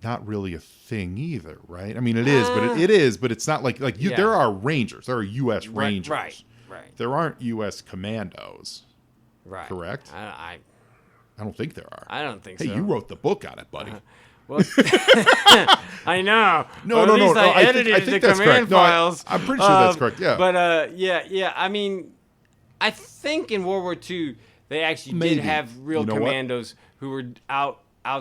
Speaker 2: not really a thing either, right? I mean, it is, but it's not like you.
Speaker 3: Yeah.
Speaker 2: There are Rangers. There are U.S. Rangers.
Speaker 3: Right.
Speaker 2: There aren't U.S. Commandos.
Speaker 3: Right.
Speaker 2: Correct.
Speaker 3: I
Speaker 2: don't think there are.
Speaker 3: I don't think
Speaker 2: hey,
Speaker 3: so.
Speaker 2: you wrote the book on it, buddy.
Speaker 3: Well, I know.
Speaker 2: No,
Speaker 3: well,
Speaker 2: no.
Speaker 3: I edited
Speaker 2: I think
Speaker 3: the
Speaker 2: that's
Speaker 3: command
Speaker 2: correct.
Speaker 3: files.
Speaker 2: No, I'm pretty sure that's correct. Yeah.
Speaker 3: But yeah. I mean, I think in World War II they actually did have real commandos who were out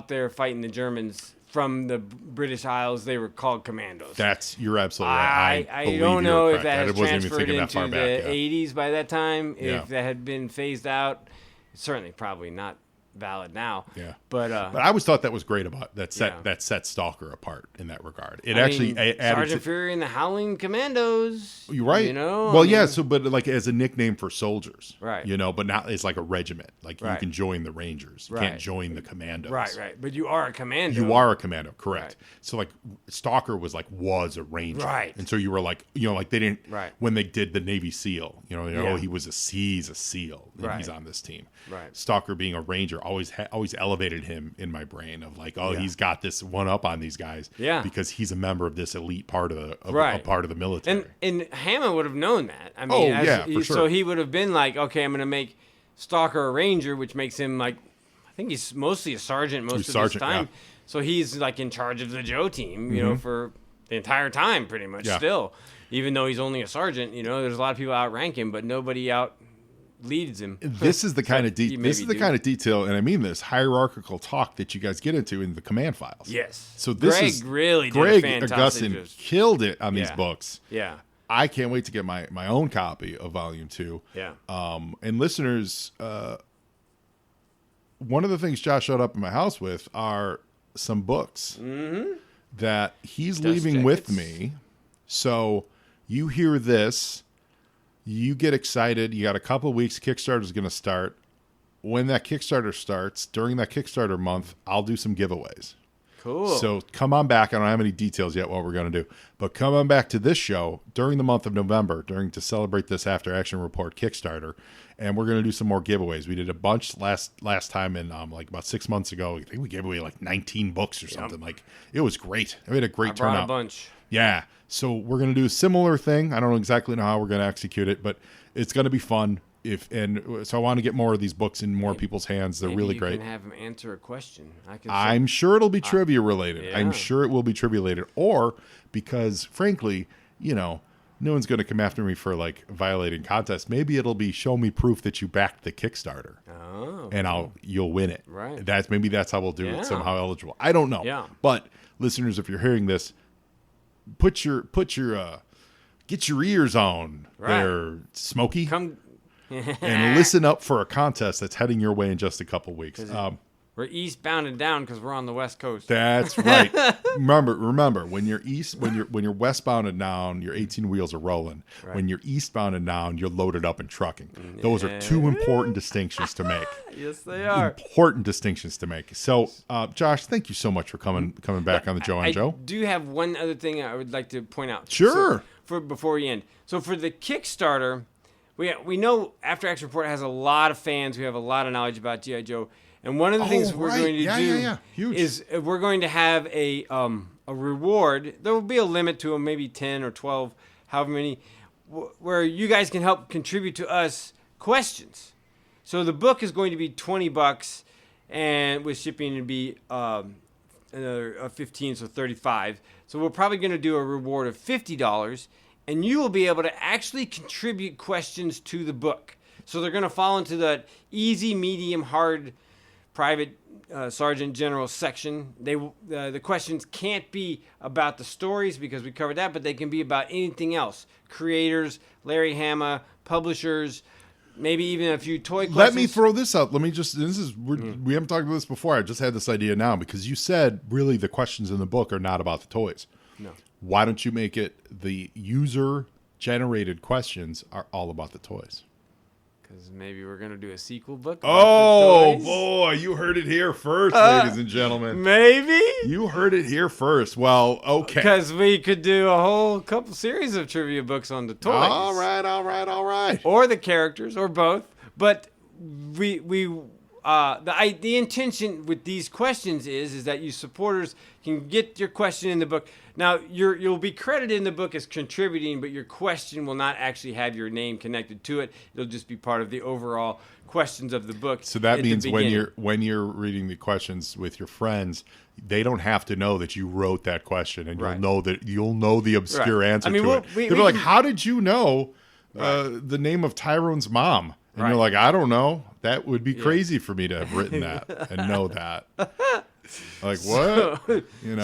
Speaker 3: there fighting the Germans from the British Isles. They were called commandos.
Speaker 2: You're absolutely right.
Speaker 3: I don't know if that has
Speaker 2: wasn't even
Speaker 3: transferred
Speaker 2: thinking that
Speaker 3: into
Speaker 2: far
Speaker 3: the
Speaker 2: back,
Speaker 3: 80s by that time.
Speaker 2: Yeah.
Speaker 3: If that had been phased out, certainly probably not valid now.
Speaker 2: Yeah.
Speaker 3: But
Speaker 2: I always thought that was great about that set Stalker apart in that regard. It added
Speaker 3: Sergeant Fury and the Howling Commandos.
Speaker 2: You're right.
Speaker 3: You know.
Speaker 2: Well, yeah. So, but like as a nickname for soldiers,
Speaker 3: right?
Speaker 2: You know, but not it's like a regiment. Like you can join the Rangers. You can't join the Commandos.
Speaker 3: Right. But you are a commando.
Speaker 2: You are a commando, correct?
Speaker 3: Right.
Speaker 2: So like Stalker was a Ranger,
Speaker 3: right?
Speaker 2: And so you were like, you know, like they didn't when they did the Navy SEAL, you know, oh, he's a SEAL, and he's on this team.
Speaker 3: Right.
Speaker 2: Stalker being a Ranger always elevated him in my brain of like, oh, he's got this one up on these guys, because he's a member of this elite part of the military.
Speaker 3: And Hammond would have known that. I mean,
Speaker 2: for sure.
Speaker 3: So he would have been like, okay, I'm going to make Stalker a Ranger, which makes him like, I think he's mostly a sergeant most of his time. Yeah. So he's like in charge of the Joe team, you know, for the entire time, pretty much. Still, even though he's only a sergeant, you know, there's a lot of people outrank him, but nobody leads him.
Speaker 2: This is the kind of kind of detail, and I mean this hierarchical talk that you guys get into in the command files.
Speaker 3: Yes.
Speaker 2: So this
Speaker 3: Greg
Speaker 2: Augustin killed it on these books.
Speaker 3: Yeah.
Speaker 2: I can't wait to get my own copy of Volume 2.
Speaker 3: Yeah.
Speaker 2: And listeners, one of the things Josh showed up in my house with are some books that he's leaving with me. So you hear this. You get excited. You got a couple of weeks. Kickstarter's going to start. When that Kickstarter starts, during that Kickstarter month, I'll do some giveaways.
Speaker 3: Cool.
Speaker 2: So come on back. I don't have any details yet what we're going to do. But come on back to this show during the month of November, to celebrate this After Action Report Kickstarter. And we're going to do some more giveaways. We did a bunch last time in like about 6 months ago. I think we gave away like 19 books or something. Like it was great. We had a great turnout.
Speaker 3: A bunch.
Speaker 2: Yeah. So we're going to do a similar thing. I don't exactly know how we're going to execute it, but it's going to be fun. So I want to get more of these books in more people's hands. They're really great.
Speaker 3: You can have them answer a question.
Speaker 2: I'm sure it'll be trivia related. Yeah. I'm sure it will be trivia related. Or because, frankly, you know, no one's going to come after me for like violating contests. Maybe it'll be show me proof that you backed the Kickstarter. Oh. And you'll win it.
Speaker 3: Right.
Speaker 2: Maybe that's how we'll do it. Somehow eligible. I don't know.
Speaker 3: Yeah.
Speaker 2: But listeners, if you're hearing this, get your ears on there, Smokey. And listen up for a contest that's heading your way in just a couple weeks.
Speaker 3: We're eastbound and down because we're on the West Coast.
Speaker 2: That's right. remember when you're westbound and down, your 18 wheels are rolling. Right. When you're eastbound and down, you're loaded up in trucking. Those are two important distinctions to make.
Speaker 3: Yes, they are.
Speaker 2: Important distinctions to make. So, Josh, thank you so much for coming back on the Joe and Joe.
Speaker 3: I do have one other thing I would like to point out.
Speaker 2: Sure.
Speaker 3: Before we end. So for the Kickstarter, we know After Action Report has a lot of fans. We have a lot of knowledge about G.I. Joe. And one of the things we're going to do is we're going to have a reward. There will be a limit to them, maybe 10 or 12, however many, where you guys can help contribute to us questions. So the book is going to be $20, and with shipping it'd be another 15, so 35. So we're probably going to do a reward of $50, and you will be able to actually contribute questions to the book. So they're going to fall into that easy, medium, hard, private, sergeant, general section. The questions can't be about the stories because we covered that, but they can be about anything else. Creators, Larry Hama, publishers, maybe even a few toy questions.
Speaker 2: Let me throw this out. We haven't talked about this before. I just had this idea now because you said really the questions in the book are not about the toys.
Speaker 3: No.
Speaker 2: Why don't you make it the user-generated questions are all about the toys?
Speaker 3: Because maybe we're going to do a sequel book.
Speaker 2: Oh, boy. You heard it here first, ladies and gentlemen.
Speaker 3: Maybe?
Speaker 2: You heard it here first. Well, okay.
Speaker 3: Because we could do a whole couple series of trivia books on the toys.
Speaker 2: All right.
Speaker 3: Or the characters, or both. But the intention with these questions is that you supporters can get your question in the book. Now, you'll be credited in the book as contributing, but your question will not actually have your name connected to it. It'll just be part of the overall questions of the book.
Speaker 2: So that means when you're reading the questions with your friends, they don't have to know that you wrote that question, and you'll know the obscure answer to it. They'll be like, "How did you know the name of Tyrone's mom?" And you're like, "I don't know. That would be crazy for me to have written that and know that." Like, what?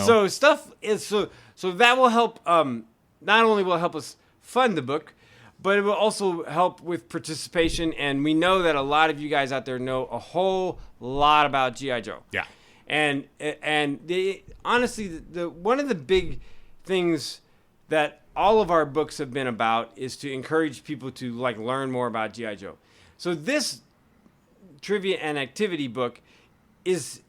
Speaker 3: So stuff is so that will help. Not only will it help us fund the book, but it will also help with participation. And we know that a lot of you guys out there know a whole lot about G.I. Joe.
Speaker 2: Yeah.
Speaker 3: And honestly, one of the big things that all of our books have been about is to encourage people to learn more about G.I. Joe. So this trivia and activity book is,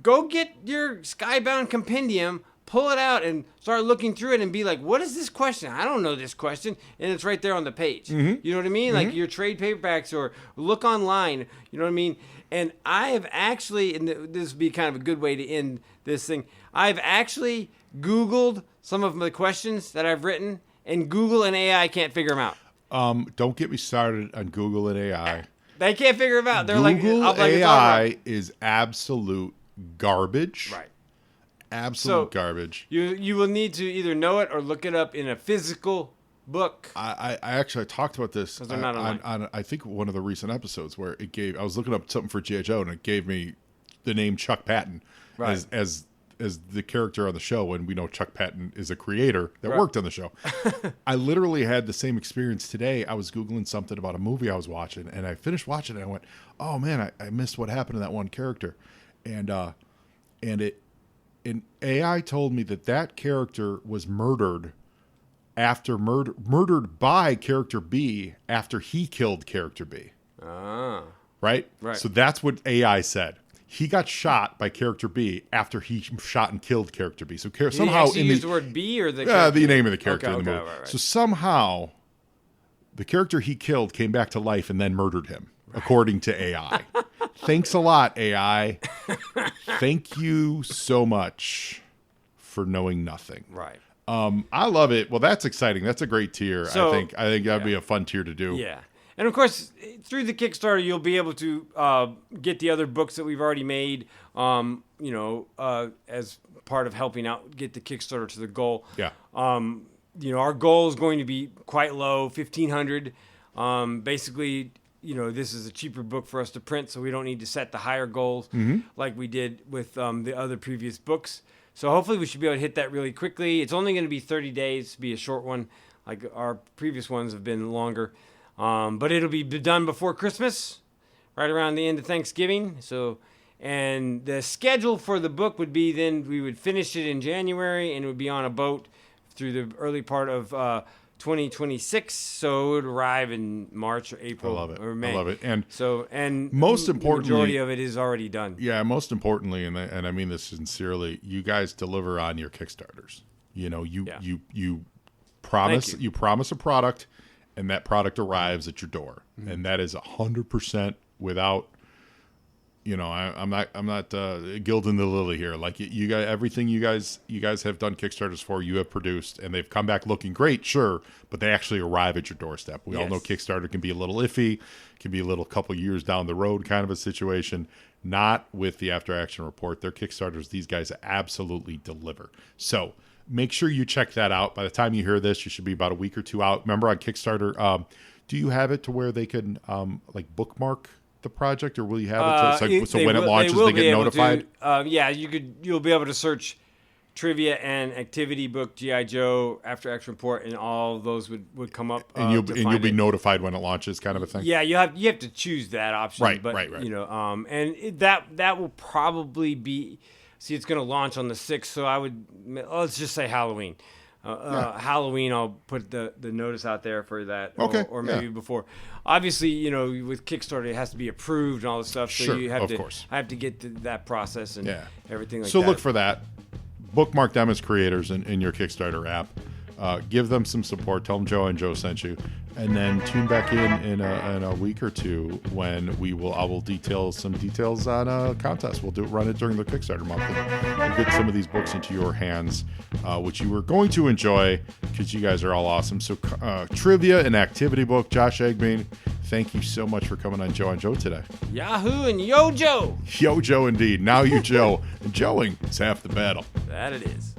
Speaker 3: go get your Skybound compendium, pull it out, and start looking through it and be like, what is this question? I don't know this question. And it's right there on the page. Mm-hmm. You know what I mean? Mm-hmm. Like your trade paperbacks, or look online. You know what I mean? And I have actually, and this would be kind of a good way to end this thing, I've actually Googled some of the questions that I've written, and Google and AI can't figure them out.
Speaker 2: Don't get me started on Google and AI.
Speaker 3: They can't figure them out. They're
Speaker 2: Google AI is absolute garbage.
Speaker 3: Right.
Speaker 2: Absolute garbage.
Speaker 3: You will need to either know it or look it up in a physical book.
Speaker 2: I actually talked about this on I think one of the recent episodes where I was looking up something for G.I. Joe, and it gave me the name Chuck Patton as the character on the show, and we know Chuck Patton is a creator that worked on the show. I literally had the same experience today. I was Googling something about a movie I was watching, and I finished watching it, and I went, oh man, I missed what happened to that one character. And AI told me that character was murdered murdered by character B after he killed character B. Right? So that's what AI said. He got shot by character B after he shot and killed character B. So somehow
Speaker 3: did he use the word B or the
Speaker 2: the name of the character in the movie. Right. So somehow the character he killed came back to life and then murdered him, according to AI. Thanks a lot, AI. Thank you so much for knowing nothing.
Speaker 3: Right.
Speaker 2: I love it. Well, that's exciting. That's a great tier.
Speaker 3: So,
Speaker 2: I think that'd be a fun tier to do.
Speaker 3: Yeah. And, of course, through the Kickstarter, you'll be able to get the other books that we've already made, as part of helping out get the Kickstarter to the goal.
Speaker 2: Yeah.
Speaker 3: Our goal is going to be quite low, $1,500. Basically, this is a cheaper book for us to print, so we don't need to set the higher goals like we did with the other previous books. So hopefully we should be able to hit that really quickly. It's only going to be 30 days to be a short one. Like our previous ones have been longer. But it'll be done before Christmas, right around the end of Thanksgiving. And the schedule for the book would be then we would finish it in January, and it would be on a boat through the early part of 2026. So it would arrive in March or April or May.
Speaker 2: I love it. And
Speaker 3: most importantly, the majority of it is already done.
Speaker 2: Yeah, most importantly, and I mean this sincerely, you guys deliver on your Kickstarters. You promise a product, and that product arrives at your door, and that is 100% without. I'm not gilding the lily here. Like you guys, everything you guys have done Kickstarters for, you have produced, and they've come back looking great, sure, but they actually arrive at your doorstep. We all know Kickstarter can be a little iffy, can be a little couple years down the road kind of a situation. Not with the After Action Report. Their Kickstarters, these guys absolutely deliver. So make sure you check that out. By the time you hear this, you should be about a week or two out. Remember on Kickstarter, do you have it to where they can bookmark the project, or will you have it so when it launches they get notified?
Speaker 3: You'll be able to search trivia and activity book G.I. Joe After Action Report, and all of those would come up.
Speaker 2: And you'll be notified when it launches, kind of a thing.
Speaker 3: Yeah, you have to choose that option.
Speaker 2: Right.
Speaker 3: That will probably be. See, it's going to launch on the 6th, so let's just say Halloween. Halloween, I'll put the notice out there for that.
Speaker 2: Okay.
Speaker 3: Or maybe before. Obviously, with Kickstarter, it has to be approved and all this stuff. So
Speaker 2: Sure,
Speaker 3: you have
Speaker 2: of
Speaker 3: to.
Speaker 2: course.
Speaker 3: I have to get to that process and everything like that.
Speaker 2: So look for that. Bookmark them as creators in your Kickstarter app. Give them some support. Tell them Joe and Joe sent you, and then tune back in a week or two when I will detail some details on a contest. We'll run it during the Kickstarter month, and we'll get some of these books into your hands, which you are going to enjoy because you guys are all awesome. So trivia and activity book, Josh Eggebeen. Thank you so much for coming on Joe and Joe today.
Speaker 3: Yahoo and Yo Joe.
Speaker 2: Yo Joe indeed. Now you Joe. And Joeing is half the battle.
Speaker 3: That it is.